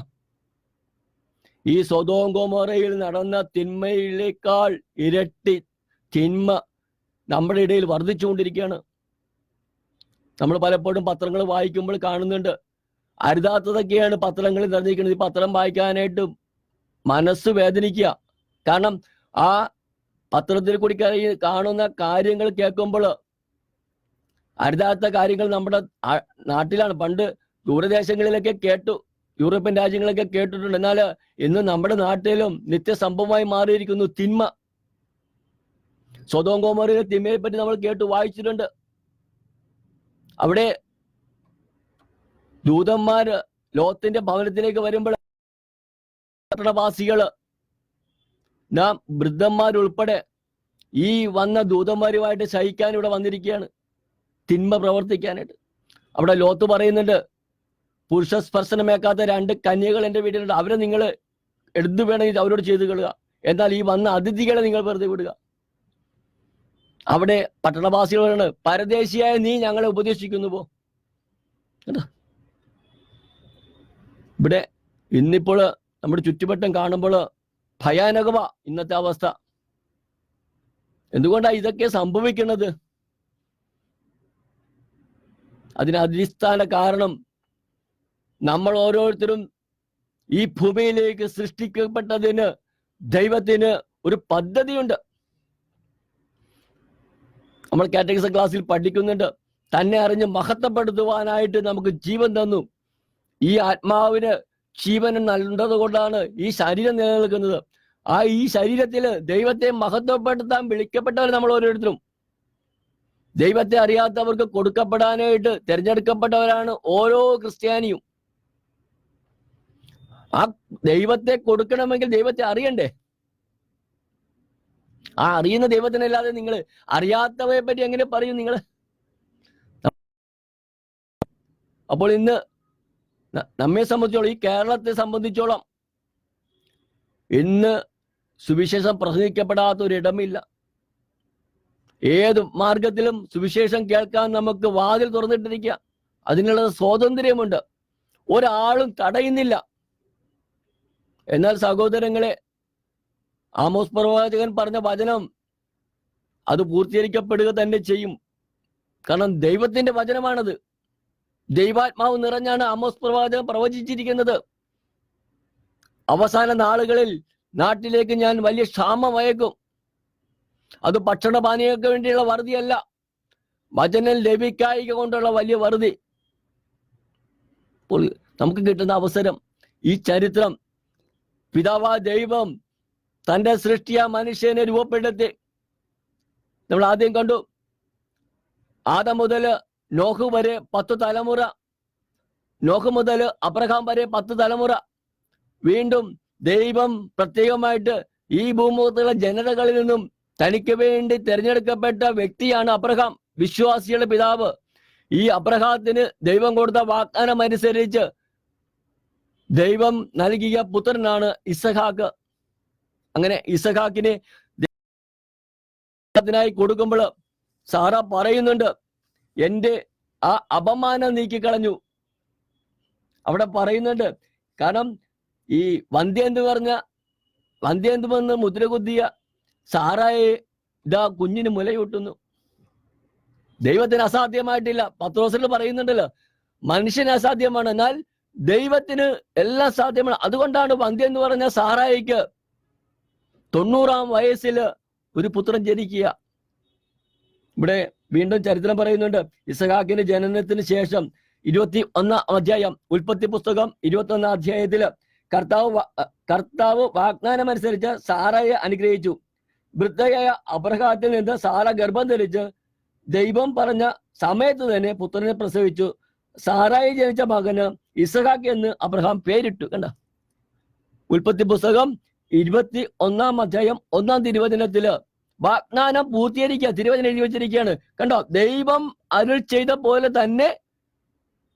ഈ സൊദോം ഗൊമോറയിൽ നടന്ന തിന്മയിലേക്കാൾ ഇരട്ടി തിന്മ നമ്മുടെ ഇടയിൽ വർദ്ധിച്ചുകൊണ്ടിരിക്കുകയാണ്. നമ്മൾ പലപ്പോഴും പത്രങ്ങൾ വായിക്കുമ്പോൾ കാണുന്നുണ്ട്, അരുതാത്തതൊക്കെയാണ് പത്രങ്ങളിൽ നിറഞ്ഞിരിക്കുന്നത്. ഈ പത്രം വായിക്കാനായിട്ട് മനസ്സ് വേദനിക്കുക. കാരണം ആ പത്രത്തിൽ കൂടി കാണുന്ന കാര്യങ്ങൾ കേൾക്കുമ്പോൾ അരുതാത്ത കാര്യങ്ങൾ നമ്മുടെ നാട്ടിലാണ്. പണ്ട് ദൂരദേശങ്ങളിലൊക്കെ കേട്ടു, യൂറോപ്യൻ രാജ്യങ്ങളൊക്കെ കേട്ടിട്ടുണ്ട്. എന്നാൽ ഇന്ന് നമ്മുടെ നാട്ടിലും നിത്യസംഭവമായി മാറിയിരിക്കുന്നു തിന്മ. സൊദോം ഗൊമോറയിലെ തിന്മയെ പറ്റി നമ്മൾ കേട്ടു വായിച്ചിട്ടുണ്ട്. അവിടെ ദൂതന്മാര് ലോത്തിന്റെ ഭവനത്തിലേക്ക് വരുമ്പോൾ പട്ടണവാസികള് നാം വൃദ്ധന്മാരുൾപ്പെടെ ഈ വന്ന ദൂതന്മാരുമായിട്ട് സഹിക്കാൻ ഇവിടെ വന്നിരിക്കുകയാണ്, തിന്മ പ്രവർത്തിക്കാനായിട്ട്. അവിടെ ലോത്ത് പറയുന്നുണ്ട്, പുരുഷ സ്പർശനമേക്കാത്ത 2 കന്യകൾ എൻ്റെ വീട്ടിലുണ്ട്, അവരെ നിങ്ങൾ എന്ത് വേണമെങ്കിൽ അവരോട് ചെയ്തു കൊള്ളുക, എന്നാൽ ഈ വന്ന അതിഥികളെ നിങ്ങൾ വെറുതെ വിടുക. അവിടെ പട്ടണവാസികളാണ്, പരദേശിയായ നീ ഞങ്ങളെ ഉപദേശിക്കുന്നു പോ. ഇവിടെ ഇന്നിപ്പോൾ നമ്മുടെ ചുറ്റുവട്ടം കാണുമ്പോൾ ഭയാനകമാ ഇന്നത്തെ അവസ്ഥ. എന്തുകൊണ്ടാണ് ഇതൊക്കെ സംഭവിക്കുന്നത്? അതിന് അടിസ്ഥാന കാരണം നമ്മൾ ഓരോരുത്തരും ഈ ഭൂമിയിലേക്ക് സൃഷ്ടിക്കപ്പെട്ടതിന് ദൈവത്തിന് ഒരു പദ്ധതിയുണ്ട്. നമ്മൾ കാറ്റഗറിസം ക്ലാസ്സിൽ പഠിക്കുന്നുണ്ട്, തന്നെ അറിഞ്ഞ് മഹത്വപ്പെടുത്തുവാനായിട്ട് നമുക്ക് ജീവൻ തന്നു. ഈ ആത്മാവിന് ജീവൻ നല്ലത് കൊണ്ടാണ് ഈ ശരീരം നിലനിൽക്കുന്നത്. ഈ ശരീരത്തിൽ ദൈവത്തെ മഹത്വപ്പെടുത്താൻ വിളിക്കപ്പെട്ടവർ നമ്മൾ ഓരോരുത്തരും. ദൈവത്തെ അറിയാത്തവർക്ക് കൊടുക്കപ്പെടാനായിട്ട് തിരഞ്ഞെടുക്കപ്പെട്ടവരാണ് ഓരോ ക്രിസ്ത്യാനിയും. ആ ദൈവത്തെ കൊടുക്കണമെങ്കിൽ ദൈവത്തെ അറിയണ്ടേ? ആ അറിയുന്ന ദൈവത്തിനല്ലാതെ നിങ്ങൾ അറിയാത്തവയെ പറ്റി എങ്ങനെ പറയും നിങ്ങൾ? അപ്പോൾ ഇന്ന് നമ്മെ സംബന്ധിച്ചോളം, ഈ കേരളത്തെ സംബന്ധിച്ചോളം ഇന്ന് സുവിശേഷം പ്രസംഗിക്കപ്പെടാത്ത ഒരിടമില്ല. ഏത് മാർഗത്തിലും സുവിശേഷം കേൾക്കാൻ നമുക്ക് വാതിൽ തുറന്നിട്ടിരിക്കുക. അതിനുള്ള സ്വാതന്ത്ര്യമുണ്ട്, ഒരാളും തടയുന്നില്ല. എന്നാൽ സഹോദരങ്ങളെ, ആമോസ് പ്രവാചകൻ പറഞ്ഞ വചനം അത് പൂർത്തീകരിക്കപ്പെടുക തന്നെ ചെയ്യും. കാരണം ദൈവത്തിന്റെ വചനമാണത്. ദൈവാത്മാവ് നിറഞ്ഞാണ് ആമോസ് പ്രവാചകൻ പ്രവചിച്ചിരിക്കുന്നത്. അവസാന നാളുകളിൽ നാട്ടിലേക്ക് ഞാൻ വലിയ ക്ഷാമം അയക്കും. അത് ഭക്ഷണപാനീയങ്ങൾക്ക് വേണ്ടിയുള്ള വറുതിയല്ല, വചനം ലഭിക്കായിക കൊണ്ടുള്ള വലിയ വറുതി. അപ്പോൾ നമുക്ക് കിട്ടുന്ന അവസരം, ഈ ചരിത്രം, പിതാവാ ദൈവം തന്റെ സൃഷ്ടിയ മനുഷ്യനെ രൂപപ്പെടുത്തി. നമ്മൾ ആദ്യം കണ്ടു, ആദം മുതൽ നോഹ് വരെ 10 തലമുറ, നോഹ് മുതൽ അബ്രഹാം വരെ 10 തലമുറ. വീണ്ടും ദൈവം പ്രത്യേകമായിട്ട് ഈ ഭൂമുഖത്തുള്ള ജനതകളിൽ നിന്നും തനിക്ക് വേണ്ടി തിരഞ്ഞെടുക്കപ്പെട്ട വ്യക്തിയാണ് അബ്രഹാം, വിശ്വാസിയുടെ പിതാവ്. ഈ അബ്രഹാത്തിന് ദൈവം കൊടുത്ത വാഗ്ദാനം അനുസരിച്ച് ദൈവം നൽകിയ പുത്രനാണ് ഇസഹാക്ക്. അങ്ങനെ ഇസഹാക്കിനെ ദൈവത്തിനായി കൊടുക്കുമ്പോൾ സാറ പറയുന്നുണ്ട്, എൻ്റെ ആ അപമാനം നീക്കിക്കളഞ്ഞു. അവിടെ പറയുന്നുണ്ട്, കാരണം ഈ വന്ധ്യന്തുമെന്ന് മുദ്രകുത്തിയ സാറായെ ഇതാ കുഞ്ഞിന് മുലയൂട്ടുന്നു. ദൈവത്തിന് അസാധ്യമായിട്ടില്ല. പത്രോസിൽ പറയുന്നുണ്ടല്ലോ, മനുഷ്യന് അസാധ്യമാണ്, എന്നാൽ ദൈവത്തിന് എല്ലാം സാധ്യമാണ്. അതുകൊണ്ടാണ് വന്ധ്യ എന്ന് പറഞ്ഞ സാറായിക്ക് 90-ാം വയസ്സിൽ ഒരു പുത്രൻ ജനിക്കുക. ഇവിടെ വീണ്ടും ചരിത്രം പറയുന്നുണ്ട്, ഇസഹാക്കിന്റെ ജനനത്തിന് ശേഷം 21-ാം അധ്യായം, ഉൽപ്പത്തി പുസ്തകം 21-ാം അധ്യായത്തില് കർത്താവ് വാഗ്ദാനം അനുസരിച്ച് സാറയെ അനുഗ്രഹിച്ചു. വൃദ്ധയായ അബ്രഹാത്തിൽ നിന്ന് സാറ ഗർഭം ധരിച്ച് ദൈവം പറഞ്ഞ സമയത്ത് തന്നെ പുത്രനെ പ്രസവിച്ചു. സാറായി ജനിച്ച മകന് ഇസഹാക്ക് എന്ന് അബ്രഹാം പേരിട്ടു. കണ്ട, ഉൽപ്പത്തി പുസ്തകം 21-ാം അധ്യായം 1-ാം തിരുവചനത്തില് വാഗ്ദാനം പൂർത്തീകരിക്കുക, തിരുവചനം എഴുതി വെച്ചിരിക്കുകയാണ്. കണ്ടോ, ദൈവം അരുൾ ചെയ്ത പോലെ തന്നെ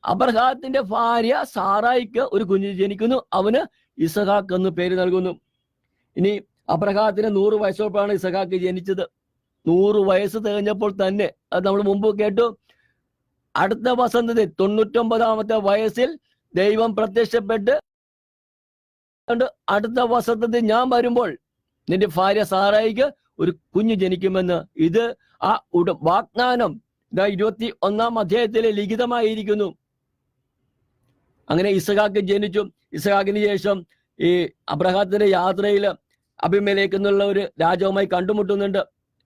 അബ്രഹാത്തിന്റെ ഭാര്യ സാറായിക്ക് ഒരു കുഞ്ഞ് ജനിക്കുന്നു. അവന് ഇസഹാക്ക് എന്ന് പേര് നൽകുന്നു. ഇനി അബ്രഹാത്തിന് 100 വയസ്സോടാണ് ഇസഹാക്ക് ജനിച്ചത്. 100 വയസ്സ് തികഞ്ഞപ്പോൾ തന്നെ, അത് നമ്മൾ മുമ്പ് കേട്ടു, അടുത്ത വസന്തത്തിൽ 99-ാമത്തെ വയസ്സിൽ ദൈവം പ്രത്യക്ഷപ്പെട്ട് അടുത്ത വസന്തത്തിൽ ഞാൻ വരുമ്പോൾ നിന്റെ ഭാര്യ സാറായിക്ക് ഒരു കുഞ്ഞ് ജനിക്കുമെന്ന്. ഇത് ആ വാഗ്ദാനം 21-ാം അധ്യായത്തിലെ ലിഖിതമായിരിക്കുന്നു. അങ്ങനെ ഇസഹാക്ക് ജനിച്ചു. ഇസഹാക്കിന് ശേഷം ഈ അബ്രഹാത്തിന്റെ യാത്രയിൽ അബിമേലെക്ക് എന്നുള്ള ഒരു രാജാവുമായി കണ്ടുമുട്ടുന്നുണ്ട്.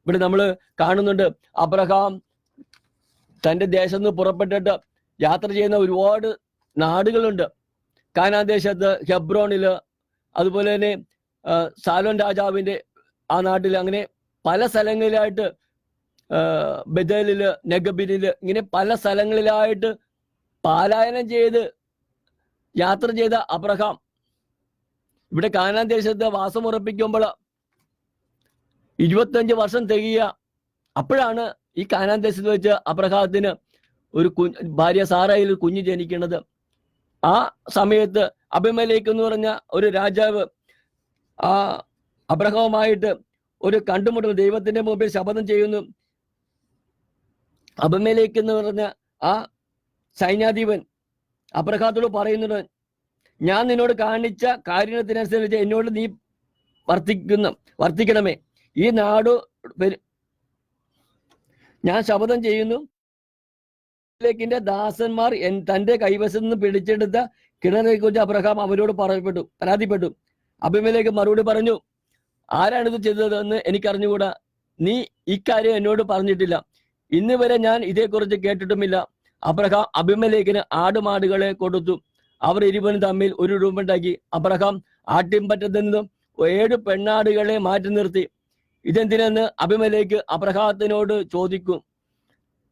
ഇവിടെ നമ്മൾ കാണുന്നുണ്ട് അബ്രഹാം തന്റെ ദേശത്ത് നിന്ന് പുറപ്പെട്ടിട്ട് യാത്ര ചെയ്യുന്ന ഒരുപാട് നാടുകളുണ്ട്. കാനാൻ ദേശത്ത് ഹെബ്രോണില്, അതുപോലെ തന്നെ സാലോൻ രാജാവിന്റെ ആ നാട്ടിൽ, അങ്ങനെ പല സ്ഥലങ്ങളിലായിട്ട് ബദലില്, നെഗബിനില്, ഇങ്ങനെ പല സ്ഥലങ്ങളിലായിട്ട് പലായനം ചെയ്ത് യാത്ര ചെയ്ത അബ്രഹാം ഇവിടെ കാനാൻ ദേശത്ത് വാസമുറപ്പിക്കുമ്പോൾ 25 വർഷം തികയുക. അപ്പോഴാണ് ഈ കാനാൻ ദേശത്ത് വെച്ച് അബ്രഹാത്തിന് ഒരു ഭാര്യ സാറായിൽ കുഞ്ഞ് ജനിക്കുന്നത്. ആ സമയത്ത് അബിമേലെക്ക് എന്ന് പറഞ്ഞ ഒരു രാജാവ് ആ അബ്രഹാവുമായിട്ട് ഒരു കണ്ടുമുട്ടൽ ദൈവത്തിന്റെ മുമ്പിൽ ശപഥം ചെയ്യുന്നു. അബിമേലെക്ക് എന്ന് പറഞ്ഞ ആ സൈന്യാധിപൻ അബ്രഹാത്തോട് പറയുന്നുണ്ട്, ഞാൻ നിന്നോട് കാണിച്ച കാര്യത്തിനനുസരിച്ച് എന്നോട് നീ വർത്തിക്കണമേ. ഈ നാട് ഞാൻ ശപഥം ചെയ്യുന്നു, ിന്റെ ദാസന്മാർ തന്റെ കൈവശത്ത് നിന്ന് പിടിച്ചെടുത്ത കിണറിനെ കുറിച്ച് അബ്രഹാം അവരോട് പരാതിപ്പെട്ടു. അബിമേലെക്ക് മറുപടി പറഞ്ഞു, ആരാണിത് ചെയ്തതെന്ന് എനിക്കറിഞ്ഞുകൂടാ. നീ ഇക്കാര്യം എന്നോട് പറഞ്ഞിട്ടില്ല. ഇന്ന് വരെ ഞാൻ ഇതേക്കുറിച്ച് കേട്ടിട്ടുമില്ല. അബ്രഹാം അബിമേലെക്കിന് ആടുമാടുകളെ കൊടുത്തു. അവർ ഇരുവരും തമ്മിൽ ഒരു ഉടമ്പടിയുണ്ടാക്കി. അബ്രഹാം ആട്ടിൻപറ്റത്തിൽ നിന്നും 7 പെണ്ണാടുകളെ മാറ്റി നിർത്തി. ഇതെന്തിനെന്ന് അബിമേലെക്ക് അബ്രഹാത്തിനോട് ചോദിക്കും.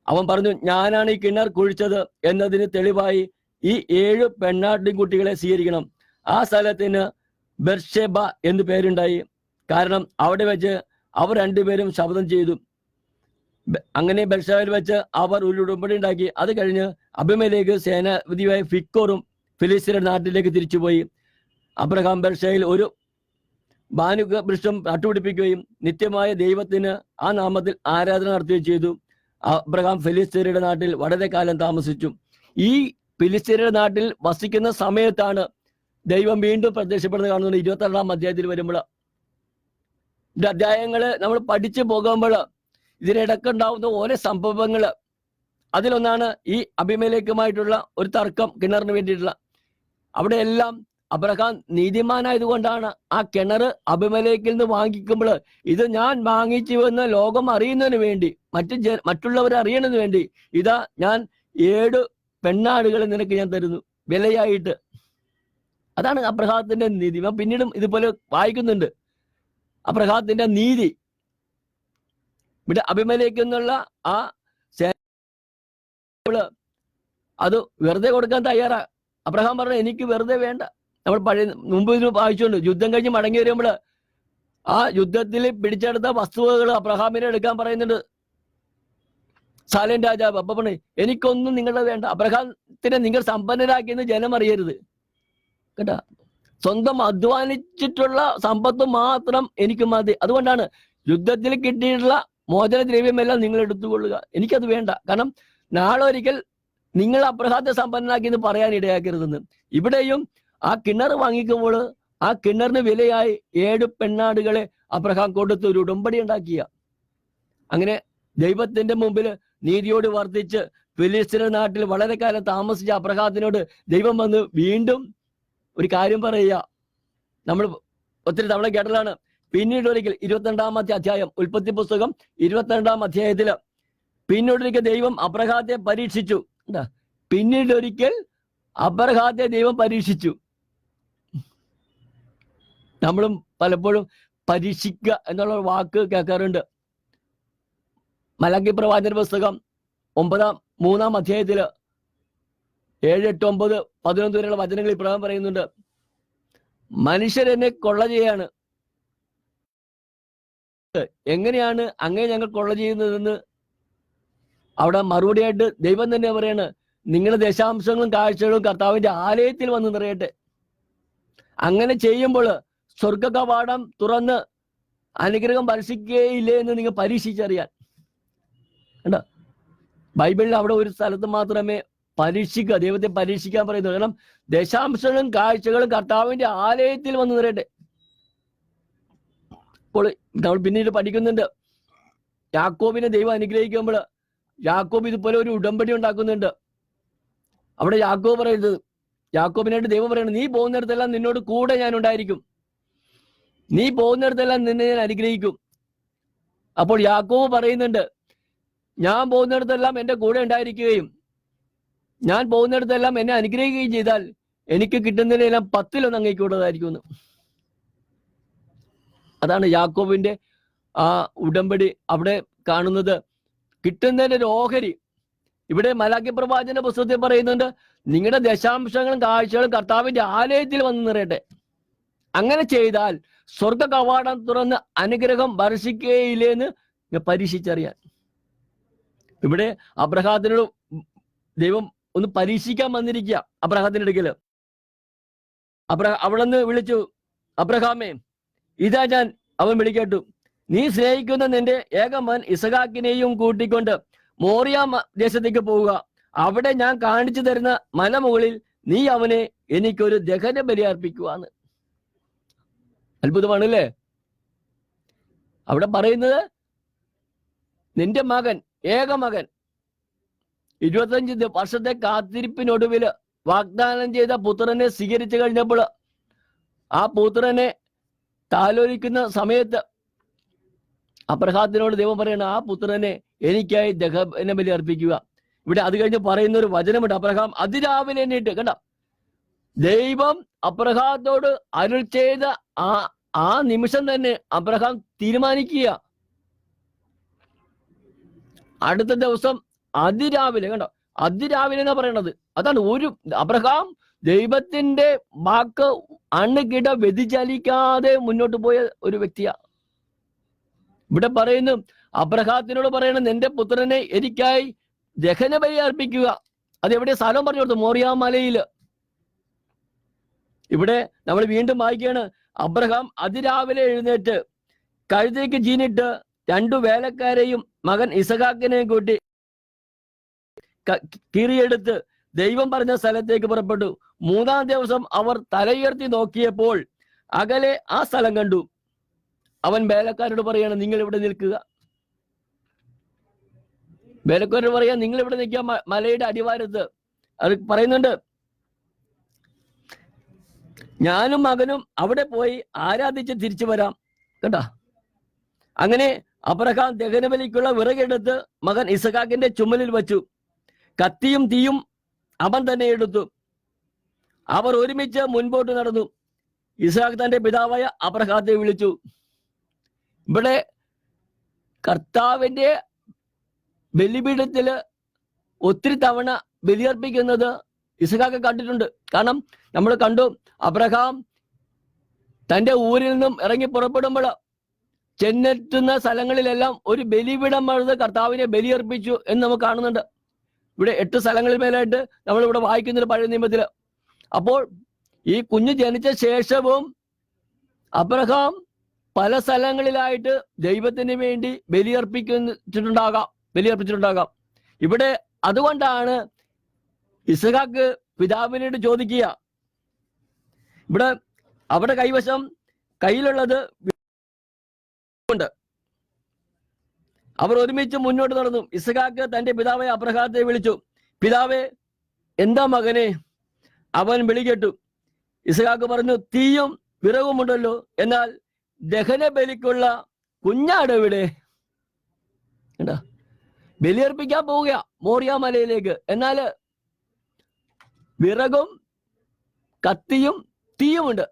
അവൻ പറഞ്ഞു, ഞാനാണ് ഈ കിണർ കുഴിച്ചത് എന്നതിന് തെളിവായി ഈ 7 പെണ്ണാട്ടിൻകുട്ടികളെ സ്വീകരിക്കണം. ആ സ്ഥലത്തിന് ബെർഷെബ എന്ന് പേരുണ്ടായി. കാരണം അവിടെ വെച്ച് അവർ രണ്ടുപേരും ശപഥം ചെയ്തു. അങ്ങനെ ബെർഷെബയിൽ വെച്ച് അവർ ഒരു ഉടമ്പടി ഉണ്ടാക്കി. അത് കഴിഞ്ഞ് അബിമേലെക്ക് സേനാപതിയായ ഫിക്കോറും ഫിലിസ്ത്യരുടെ നാട്ടിലേക്ക് തിരിച്ചുപോയി. അബ്രഹാം ബെർഷയിൽ ഒരു ബാനുക വൃക്ഷം നട്ടുപിടിപ്പിക്കുകയും നിത്യമായ ദൈവത്തിന് ആ നാമത്തിൽ ആരാധന നടത്തുകയും ചെയ്തു. അബ്രഹാം ഫിലിസ്ത്യരുടെ നാട്ടിൽ വളരെ കാലം താമസിച്ചു. ഈ ഫിലിസ്ത്യരുടെ നാട്ടിൽ വസിക്കുന്ന സമയത്താണ് ദൈവം വീണ്ടും പ്രത്യക്ഷപ്പെടുന്നത് കാണുന്നത്. 22-ാം അധ്യായത്തിൽ വരുമ്പോൾ ഇത് അധ്യായങ്ങള് നമ്മൾ പഠിച്ചു പോകുമ്പോൾ ഇതിനിടക്കുണ്ടാവുന്ന ഓരോ സംഭവങ്ങള്, അതിലൊന്നാണ് ഈ അബിമേലെക്കുമായിട്ടുള്ള ഒരു തർക്കം കിണറിന് വേണ്ടിയിട്ടുള്ള. അവിടെ എല്ലാം അബ്രഹാം നീതിമാനായതുകൊണ്ടാണ് ആ കിണർ അബിമേലെക്കിൽ നിന്ന് വാങ്ങിക്കുമ്പോൾ ഇത് ഞാൻ വാങ്ങിച്ചു എന്ന് ലോകം അറിയുന്നതിന് വേണ്ടി, മറ്റുള്ളവർ അറിയണതിന് വേണ്ടി, ഇതാ ഞാൻ 7 പെണ്ണാടുകൾ നിനക്ക് ഞാൻ തരുന്നു വിലയായിട്ട്. അതാണ് അബ്രഹാത്തിന്റെ നീതി. പിന്നീടും ഇതുപോലെ വായിക്കുന്നുണ്ട് അബ്രഹാത്തിന്റെ നീതി. ഇവിടെ അബിമേലെക്ക് എന്നുള്ള ആ അത് വെറുതെ കൊടുക്കാൻ തയ്യാറാ. അബ്രഹാം പറഞ്ഞു, എനിക്ക് വെറുതെ വേണ്ട. നമ്മൾ മുമ്പ് ഇത് വായിച്ചുകൊണ്ട് യുദ്ധം കഴിഞ്ഞ് മടങ്ങി വരുമ്പോൾ ആ യുദ്ധത്തിൽ പിടിച്ചെടുത്ത വസ്തുവകൾ അബ്രഹാമിനെ എടുക്കാൻ പറയുന്നുണ്ട് സാലേം രാജാവ്. അപ്പൊ പറഞ്ഞു, എനിക്കൊന്നും നിങ്ങളുടെ വേണ്ട. അബ്രഹാത്തിനെ നിങ്ങൾ സമ്പന്നരാക്കിയെന്ന് ജനം അറിയരുത് കേട്ടാ. സ്വന്തം അധ്വാനിച്ചിട്ടുള്ള സമ്പത്ത് മാത്രം എനിക്ക് മതി. അതുകൊണ്ടാണ് യുദ്ധത്തിൽ കിട്ടിയിട്ടുള്ള മോചനദ്രവ്യമെല്ലാം നിങ്ങൾ എടുത്തുകൊള്ളുക, എനിക്കത് വേണ്ട. കാരണം നാളെ ഒരിക്കൽ നിങ്ങൾ അബ്രഹാത്തെ സമ്പന്നനാക്കി എന്ന് പറയാൻ ഇടയാക്കരുതെന്ന്. ഇവിടെയും ആ കിണർ വാങ്ങിക്കുമ്പോൾ ആ കിണറിന് വിലയായി 7 പെണ്ണാടുകളെ അബ്രഹാം കൊടുത്ത് ഒരു ഉടമ്പടി ഉണ്ടാക്കിയ. അങ്ങനെ ദൈവത്തിന്റെ മുമ്പിൽ നീതിയോട് വർദ്ധിച്ച് ഫിലിസ്ത്യരുടെ നാട്ടിൽ വളരെ കാലം താമസിച്ച അബ്രഹാത്തിനോട് ദൈവം വന്ന് വീണ്ടും ഒരു കാര്യം പറയുക. നമ്മൾ ഒത്തിരി തവണ കേട്ടതാണ്. പിന്നീട് ഒരിക്കൽ 22-ാമത്തെ അധ്യായം, ഉൽപ്പത്തി പുസ്തകം 22-ാം അധ്യായത്തില് പിന്നീടൊരിക്കൽ ദൈവം അബ്രഹാത്തെ പരീക്ഷിച്ചു. എന്താ? പിന്നീടൊരിക്കൽ അബ്രഹാത്തെ ദൈവം പരീക്ഷിച്ചു. നമ്മളും പലപ്പോഴും പരീക്ഷിക്കുക എന്നുള്ള വാക്ക് കേൾക്കാറുണ്ട്. മലാക്കി പ്രവാചന പുസ്തകം 3-ാം അധ്യായത്തില് 7, 8, 9, 11 വരെയുള്ള വചനങ്ങൾ ഇപ്രകാരം പറയുന്നുണ്ട്. മനുഷ്യരെന്നെ കൊള്ള ചെയ്യാണ്. എങ്ങനെയാണ് അങ്ങനെ ഞങ്ങൾ കൊള്ള ചെയ്യുന്നതെന്ന് അവിടെ മറുപടിയായിട്ട് ദൈവം തന്നെ പറയാണ്, നിങ്ങളുടെ ദശാംശങ്ങളും കാഴ്ചകളും കർത്താവിന്റെ ആലയത്തിൽ വന്ന് നിറയട്ടെ. അങ്ങനെ ചെയ്യുമ്പോൾ സ്വർഗ കവാടം തുറന്ന് അനുഗ്രഹം വർഷിക്കുകയില്ലേ എന്ന് നിങ്ങൾ പരീക്ഷിച്ചറിയാൻ. കണ്ടോ? ബൈബിളിൽ അവിടെ ഒരു സ്ഥലത്ത് മാത്രമേ പരീക്ഷിക്കുക, ദൈവത്തെ പരീക്ഷിക്കാൻ പറയുന്നത്. കാരണം ദശാംശങ്ങളും കാഴ്ചകളും കർത്താവിന്റെ ആലയത്തിൽ വന്നു നിറയട്ടെ. അപ്പോൾ നമ്മൾ പിന്നീട് പഠിക്കുന്നുണ്ട്, യാക്കോബിനെ ദൈവം അനുഗ്രഹിക്കുമ്പോൾ യാക്കോബ് ഇതുപോലെ ഒരു ഉടമ്പടി ഉണ്ടാക്കുന്നുണ്ട്. അവിടെ യാക്കോബ് പറയുന്നത്, യാക്കോബിനായിട്ട് ദൈവം പറയുന്നത്, നീ പോകുന്നിടത്തെല്ലാം നിന്നോട് കൂടെ ഞാൻ ഉണ്ടായിരിക്കും, നീ പോകുന്നിടത്തെല്ലാം നിന്നെ ഞാൻ അനുഗ്രഹിക്കും. അപ്പോൾ യാക്കോബ് പറയുന്നുണ്ട്, ഞാൻ പോകുന്നിടത്തെല്ലാം എൻ്റെ കൂടെ ഉണ്ടായിരിക്കുകയും ഞാൻ പോകുന്നിടത്തെല്ലാം എന്നെ അനുഗ്രഹിക്കുകയും ചെയ്താൽ എനിക്ക് കിട്ടുന്നതിനെല്ലാം 10 അങ്ങേക്കുള്ളതായിരിക്കും. അതാണ് യാക്കോബിന്റെ ആ ഉടമ്പടി അവിടെ കാണുന്നത്. കിട്ടുന്നതിന്റെ ഒരു ഓഹരി ഇവിടെ മലാക്കി പ്രവാചന പുസ്തകത്തിൽ പറയുന്നുണ്ട്, നിങ്ങളുടെ ദശാംശങ്ങളും കാഴ്ചകളും കർത്താവിന്റെ ആലയത്തിൽ വന്ന് നിറയട്ടെ. അങ്ങനെ ചെയ്താൽ സ്വർഗ കവാടം തുറന്ന് അനുഗ്രഹം വർഷിക്കുകയില്ലേന്ന് പരീക്ഷിച്ചറിയാൻ. ഇവിടെ അബ്രഹാത്തിനോട് ദൈവം ഒന്ന് പരീക്ഷിക്കാൻ വന്നിരിക്കുക. അബ്രഹാത്തിന്റെ അടുക്കല് അവിടെ നിന്ന് വിളിച്ചു, അബ്രഹാമേ ഇതാ ഞാൻ. അവൻ വിളിക്കേട്ടു, നീ സ്നേഹിക്കുന്ന നിന്റെ ഏകമൻ ഇസഹാക്കിനെയും കൂട്ടിക്കൊണ്ട് മോറിയ ദേശത്തേക്ക് പോവുക. അവിടെ ഞാൻ കാണിച്ചു തരുന്ന മലമുകളിൽ നീ അവനെ എനിക്കൊരു ദഹന ബലി അർപ്പിക്കുവാന്ന്. അത്ഭുതമാണല്ലേ? അവിടെ പറയുന്നത് നിന്റെ മകൻ, ഏകമകൻ, 25 വർഷത്തെ കാത്തിരിപ്പിനൊടുവിൽ വാഗ്ദാനം ചെയ്ത പുത്രനെ സ്വീകരിച്ചു കഴിഞ്ഞപ്പോൾ ആ പുത്രനെ താലോലിക്കുന്ന സമയത്ത് അബ്രഹാത്തിനോട് ദൈവം പറയണം, ആ പുത്രനെ എനിക്കായി ദഹന ബലി അർപ്പിക്കുക. ഇവിടെ അത് കഴിഞ്ഞ് പറയുന്ന ഒരു വചനമുണ്ട്, അബ്രഹാം അതിരാവിലെ എണ്ണീട്ട്. കണ്ട, ദൈവം അബ്രഹാത്തോട് അരുൾ ചെയ്ത ആ നിമിഷം തന്നെ അബ്രഹാം തീരുമാനിക്കുക, അടുത്ത ദിവസം അതിരാവിലെ. കണ്ടോ, അതിരാവിലെ എന്നാ പറയണത്. അതാണ് ഒരു അബ്രഹാം ദൈവത്തിന്റെ വാക്ക് അണുകിട വ്യതിചലിക്കാതെ മുന്നോട്ട് പോയ ഒരു വ്യക്തിയാ. ഇവിടെ പറയുന്നു, അബ്രഹാത്തിനോട് പറയണം, നിന്റെ പുത്രനെ എനിക്കായി ദഹന ബലി അർപ്പിക്കുക. അതെവിടെ സ്ഥലം പറഞ്ഞു കൊടുത്തു? മോറിയ മലയില്. ഇവിടെ നമ്മൾ വീണ്ടും വായിക്കുകയാണ്, അബ്രഹാം അതിരാവിലെ എഴുന്നേറ്റ് കഴുതയ്ക്ക് ജീനിട്ട് 2 വേലക്കാരെയും മകൻ ഇസഹാക്കിനെയും കൂട്ടി കീറിയെടുത്ത് ദൈവം പറഞ്ഞ സ്ഥലത്തേക്ക് പുറപ്പെട്ടു. 3-ാം ദിവസം അവർ തലയുയർത്തി നോക്കിയപ്പോൾ അകലെ ആ സ്ഥലം കണ്ടു. അവൻ വേലക്കാരോട് പറയാണ്, നിങ്ങൾ ഇവിടെ നിൽക്കുക. വേലക്കാരോട് പറയാ, നിങ്ങൾ ഇവിടെ നിൽക്കുക മലയുടെ അടിവാരത്ത്. അത് പറയുന്നുണ്ട്, ഞാനും മകനും അവിടെ പോയി ആരാധിച്ച് തിരിച്ചു വരാം. കേട്ടാ, അങ്ങനെ അബ്രഹാം ദഹനബലിക്കുള്ള വിറകെടുത്ത് മകൻ ഇസഹാക്കിന്റെ ചുമലിൽ വച്ചു. കത്തിയും തീയും അവൻ തന്നെ എടുത്തു. അവർ ഒരുമിച്ച് മുൻപോട്ട് നടന്നു. ഇസഹാക്ക് തന്റെ പിതാവായ അബ്രഹാത്തെ വിളിച്ചു. ഇവിടെ കർത്താവിന്റെ ബലിപീഠത്തില് ഒത്തിരി തവണ ബലിയർപ്പിക്കുന്നത് ഇസഹാക്ക് കണ്ടിട്ടുണ്ട്. കാരണം നമ്മൾ കണ്ടു, അബ്രഹാം തന്റെ ഊരിൽ നിന്നും ഇറങ്ങി പുറപ്പെടുമ്പോൾ ചെന്നെത്തുന്ന സ്ഥലങ്ങളിലെല്ലാം ഒരു ബലിപീഠം പണിത് കർത്താവിനെ ബലിയർപ്പിച്ചു എന്ന് നമുക്ക് കാണുന്നുണ്ട്. ഇവിടെ 8 സ്ഥലങ്ങളിൽ മേലായിട്ട് നമ്മളിവിടെ വായിക്കുന്നുണ്ട് പഴയ നിയമത്തില്. അപ്പോൾ ഈ കുഞ്ഞ് ജനിച്ച ശേഷവും അബ്രഹാം പല സ്ഥലങ്ങളിലായിട്ട് ദൈവത്തിന് വേണ്ടി ബലിയർപ്പിച്ചിട്ടുണ്ടാകാം. ഇവിടെ അതുകൊണ്ടാണ് ഇസഹാക്ക് പിതാവിനോട് ചോദിക്കുക. ഇവിടെ അവിടെ കയ്യിലുള്ളത് ഉണ്ട്. അവർ ഒരുമിച്ച് മുന്നോട്ട് നടന്നു. ഇസഹാക്ക് തന്റെ പിതാവായ അബ്രഹാത്തെ വിളിച്ചു. പിതാവേ, എന്താ മകനെ? അവൻ വിളികെട്ടു. ഇസഹാക്ക് പറഞ്ഞു, തീയും വിറകുമുണ്ടല്ലോ, എന്നാൽ ദഹന ബലിക്കുള്ള കുഞ്ഞാട് എവിടെ? എന്താ, ബലിയർപ്പിക്കാൻ പോവുക മോറിയ മലയിലേക്ക്. എന്നാല് വിറകും കത്തിയും തീയുമുണ്ട്,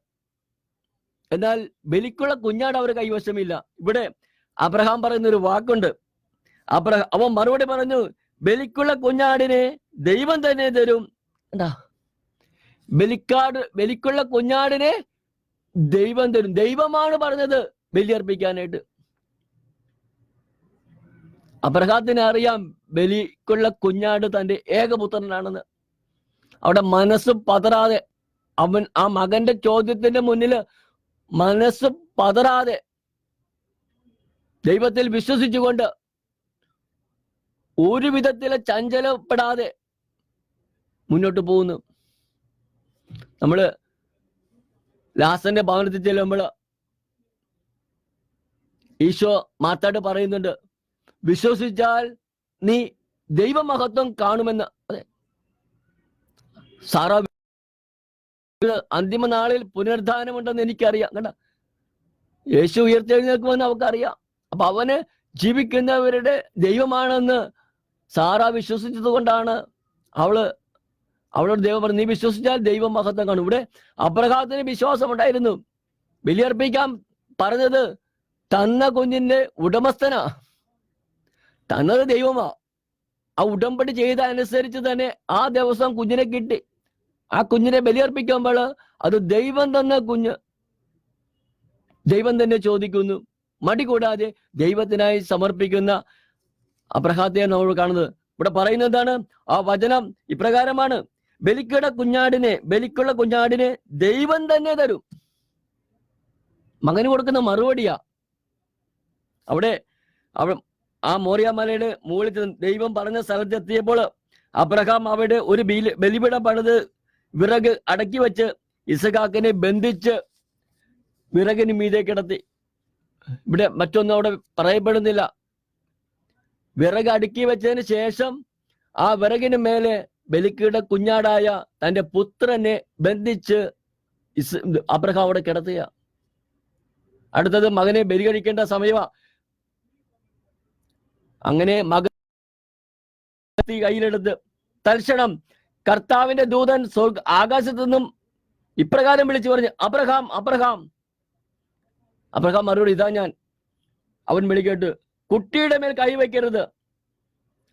എന്നാൽ ബലിക്കുള്ള കുഞ്ഞാട് അവർ കൈവശമില്ല. ഇവിടെ അബ്രഹാം പറയുന്ന ഒരു വാക്കുണ്ട്. അവൻ മറുപടി പറഞ്ഞു, ബലിക്കുള്ള കുഞ്ഞാടിനെ ദൈവം തന്നെ തരും. എന്താ, ബലിക്കുള്ള കുഞ്ഞാടിനെ ദൈവം തരും. ദൈവമാണ് പറഞ്ഞത് ബലിയർപ്പിക്കാനായിട്ട്. അബ്രഹാത്തിന് അറിയാം ബലിക്കുള്ള കുഞ്ഞാട് തന്റെ ഏകപുത്രനാണെന്ന്. അവിടെ മനസ്സ് പതറാതെ, അവൻ ആ മകന്റെ ചോദ്യത്തിന്റെ മുന്നിൽ മനസ്സ് പതറാതെ ദൈവത്തിൽ വിശ്വസിച്ചുകൊണ്ട് ഒരു വിധത്തിലെ ചഞ്ചലപ്പെടാതെ മുന്നോട്ട് പോകുന്നു. നമ്മള് ലാസറിന്റെ ഭവനത്തിൽ ചെല്ലുമ്പോൾ ഈശോ മാത്താട്ട് പറയുന്നുണ്ട്, വിശ്വസിച്ചാൽ നീ ദൈവമഹത്വം കാണുമെന്ന്. അതെ, സാറാ അന്തിമ നാളിൽ പുനരുദ്ധാനമുണ്ടെന്ന് എനിക്കറിയാം. കണ്ട, യേശു ഉയർത്തെഴുന്നേൽക്കുമെന്ന് അവൾക്കറിയാം. അപ്പൊ അവന് ജീവിക്കുന്നവരുടെ ദൈവമാണെന്ന് സാറാ വിശ്വസിച്ചത് കൊണ്ടാണ് അവളോട് ദൈവം പറഞ്ഞു, നീ വിശ്വസിച്ചാൽ ദൈവം മഹത്വം കാണും. ഇവിടെ അബ്രഹാത്തിന് വിശ്വാസം ഉണ്ടായിരുന്നു. ബലിയർപ്പിക്കാൻ പറഞ്ഞത് തന്ന കുഞ്ഞിന്റെ ഉടമസ്ഥനാ, തന്നത് ദൈവമാ. ആ ഉടമ്പടി ചെയ്ത അനുസരിച്ച് തന്നെ ആ ദിവസം കുഞ്ഞിനെ കിട്ടി. ആ കുഞ്ഞിനെ ബലിയർപ്പിക്കുമ്പോൾ അത് ദൈവം തന്ന കുഞ്ഞ് ദൈവം തന്നെ ചോദിക്കുന്നു. മടി കൂടാതെ ദൈവത്തിനായി സമർപ്പിക്കുന്ന അബ്രഹാത്തെ നമ്മൾ കാണുന്നത്. ഇവിടെ പറയുന്നത് എന്താണ്? ആ വചനം ഇപ്രകാരമാണ്, ബലിക്കുള്ള കുഞ്ഞാടിനെ ദൈവം തന്നെ തരും. മകന് കൊടുക്കുന്ന മറുപടിയാ. അവിടെ ആ മോറിയ മലയുടെ മുകളിൽ ദൈവം പറഞ്ഞ സ്ഥലത്തെത്തിയപ്പോൾ അബ്രഹാം അവിടെ ഒരു ബലിപീഠം പണിത് വിറക് അടക്കി വെച്ച് ഇസഹാക്കിനെ ബന്ധിച്ച് വിറകിന് മീതെ കിടത്തി. ഇവിടെ മറ്റൊന്നും അവിടെ പറയപ്പെടുന്നില്ല. വിറക് അടുക്കി വെച്ചതിന് ശേഷം ആ വിറകിന് മേലെ ബലിക്കയുടെ കുഞ്ഞാടായ തന്റെ പുത്രനെ ബന്ധിച്ച് അബ്രഹാം അവിടെ കിടത്തുക. അടുത്തത് മകനെ ബലി കഴിക്കേണ്ട സമയമാ. അങ്ങനെ മകൻ കയ്യിലെടുത്ത് തൽക്ഷണം കർത്താവിന്റെ ദൂതൻ ആകാശത്തു നിന്നും ഇപ്രകാരം വിളിച്ചു പറഞ്ഞു, അബ്രഹാം, അബ്രഹാം. അബ്രഹാം മറുപടി, ഇതാ ഞാൻ. അവൻ വിളി കേട്ട്, കുട്ടിയുടെ മേൽ കൈവയ്ക്കരുത്,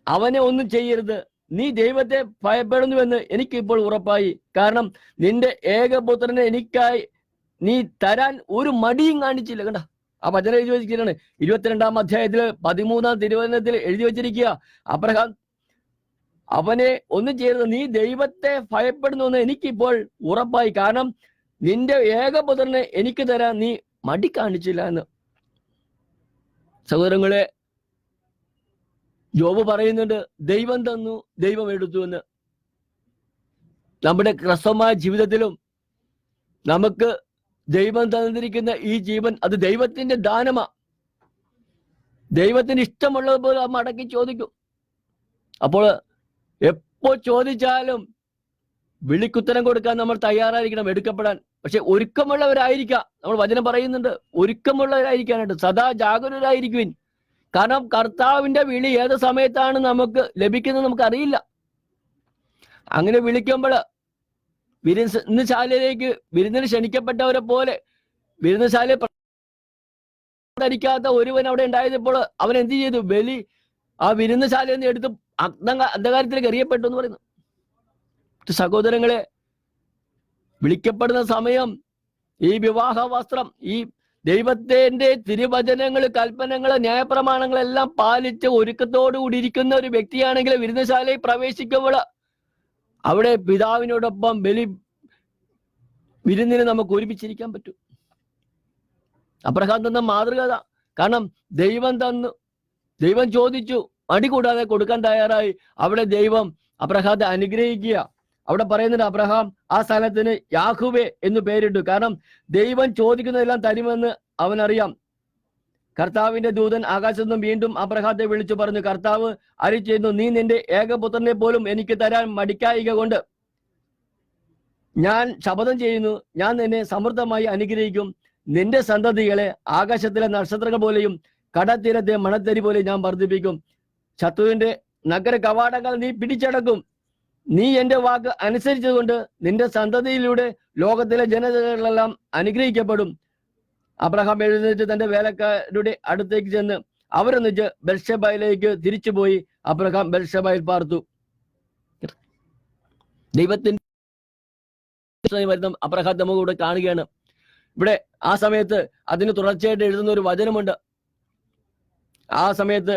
അവനെ ഒന്നും ചെയ്യരുത്. നീ ദൈവത്തെ ഭയപ്പെടുന്നുവെന്ന് എനിക്കിപ്പോൾ ഉറപ്പായി. കാരണം നിന്റെ ഏകപുത്രനെ എനിക്കായി നീ തരാൻ ഒരു മടിയും കാണിച്ചില്ല. കണ്ട, ആ വചനം എഴുതി വെച്ചിരിക്കുകയാണ്. 22-ാം അധ്യായത്തില് 13-ാം തിരുവചനത്തിൽ എഴുതി വെച്ചിരിക്കുക, അബ്രഹാം അവനെ ഒന്നും ചെയ്യരുത്, നീ ദൈവത്തെ ഭയപ്പെടുന്നുവെന്ന് എനിക്കിപ്പോൾ ഉറപ്പായി. കാരണം നിന്റെ ഏകപുത്രനെ എനിക്ക് തരാൻ നീ മടി കാണിച്ചില്ല എന്ന്. സഹോദരങ്ങളെ, യോബ് പറയുന്നുണ്ട്, ദൈവം തന്നു, ദൈവം എടുത്തു എന്ന്. നമ്മുടെ ഹ്രസ്വമായ ജീവിതത്തിലും നമുക്ക് ദൈവം തന്നിരിക്കുന്ന ഈ ജീവൻ അത് ദൈവത്തിന്റെ ദാനമാ. ദൈവത്തിന് ഇഷ്ടമുള്ളതുപോലെ മടക്കി ചോദിക്കും. അപ്പോൾ എപ്പോ ചോദിച്ചാലും വിളിക്കുത്തരം കൊടുക്കാൻ നമ്മൾ തയ്യാറായിരിക്കണം, എടുക്കപ്പെടാൻ. പക്ഷെ ഒരുക്കമുള്ളവരായിരിക്കാം. നമ്മൾ വചനം പറയുന്നുണ്ട്, ഒരുക്കമുള്ളവരായിരിക്കാനായിട്ട് സദാ ജാഗരൂകരായിരിക്കുവിൻ. കാരണം കർത്താവിന്റെ വിളി ഏത് സമയത്താണ് നമുക്ക് ലഭിക്കുന്നത് നമുക്ക് അറിയില്ല. അങ്ങനെ വിളിക്കുമ്പോൾ വിരുന്നുശാലയിലേക്ക് വിരുന്നിന് ക്ഷണിക്കപ്പെട്ടവരെ പോലെ വിരുന്നുശാലയിൽ ധരിക്കാത്ത ഒരുവൻ അവിടെ ഉണ്ടായപ്പോൾ അവൻ എന്ത് ചെയ്തു? ആ വിരുന്നുശാലയിൽ നിന്ന് എടുത്ത് അന്ധകാരത്തിലേക്ക് എറിയപ്പെട്ടു എന്ന് പറയുന്നു. സഹോദരങ്ങളെ, വിളിക്കപ്പെടുന്ന സമയം ഈ വിവാഹ വസ്ത്രം, ഈ ദൈവത്തിന്റെ തിരുവചനങ്ങൾ, കൽപ്പനകൾ, ന്യായപ്രമാണങ്ങളെല്ലാം പാലിച്ച് ഒരുക്കത്തോടുകൂടി ഇരിക്കുന്ന ഒരു വ്യക്തിയാണെങ്കിൽ വിരുന്നുശാലയിൽ പ്രവേശിക്കുമ്പോൾ അവിടെ പിതാവിനോടൊപ്പം വിരുന്നിന് നമുക്ക് ഒരുമിച്ചിരിക്കാൻ പറ്റും. അബ്രഹാം തന്ന മാതൃകത. കാരണം ദൈവം തന്നു, ദൈവം ചോദിച്ചു, മടി കൂടാതെ കൊടുക്കാൻ തയ്യാറായി. അവിടെ ദൈവം അബ്രഹാത്തെ അനുഗ്രഹിക്കുക. അവിടെ പറയുന്നുണ്ട്, അബ്രഹാം ആ സ്ഥലത്തിന് യാഹുവേ എന്ന് പേരിട്ടു. കാരണം ദൈവം ചോദിക്കുന്നതെല്ലാം തരുമെന്ന് അവനറിയാം. കർത്താവിന്റെ ദൂതൻ ആകാശത്തു നിന്നും വീണ്ടും അബ്രഹാത്തെ വിളിച്ചു പറഞ്ഞു, കർത്താവ് അരുളിച്ചെയ്യുന്നു, നീ നിന്റെ ഏകപുത്രനെ പോലും എനിക്ക് തരാൻ മടിക്കായിക കൊണ്ട് ഞാൻ ശപഥം ചെയ്യുന്നു, ഞാൻ നിന്നെ സമൃദ്ധമായി അനുഗ്രഹിക്കും. നിന്റെ സന്തതികളെ ആകാശത്തിലെ നക്ഷത്രങ്ങൾ പോലെയും കടത്തീരത്തെ മണത്തരി പോലെ ഞാൻ വർദ്ധിപ്പിക്കും. ശത്രുവിന്റെ നഗര കവാടങ്ങൾ നീ പിടിച്ചടക്കും. നീ എന്റെ വാക്ക് അനുസരിച്ചതുകൊണ്ട് നിന്റെ സന്തതിയിലൂടെ ലോകത്തിലെ ജനതകളെല്ലാം അനുഗ്രഹിക്കപ്പെടും. അബ്രഹാം എഴുന്നേറ്റ് തന്റെ വേലക്കാരുടെ അടുത്തേക്ക് ചെന്ന് അവരൊന്നിച്ച് ബെർശബയിലേക്ക് തിരിച്ചുപോയി. അബ്രഹാം ബെർശബയിൽ പാർത്തു. ദൈവത്തിന്റെ അബ്രഹാം നമുക്ക് ഇവിടെ കാണുകയാണ്. ഇവിടെ ആ സമയത്ത് അതിന് തുടർച്ചയായിട്ട് എഴുതുന്ന ഒരു വചനമുണ്ട്. ആ സമയത്ത്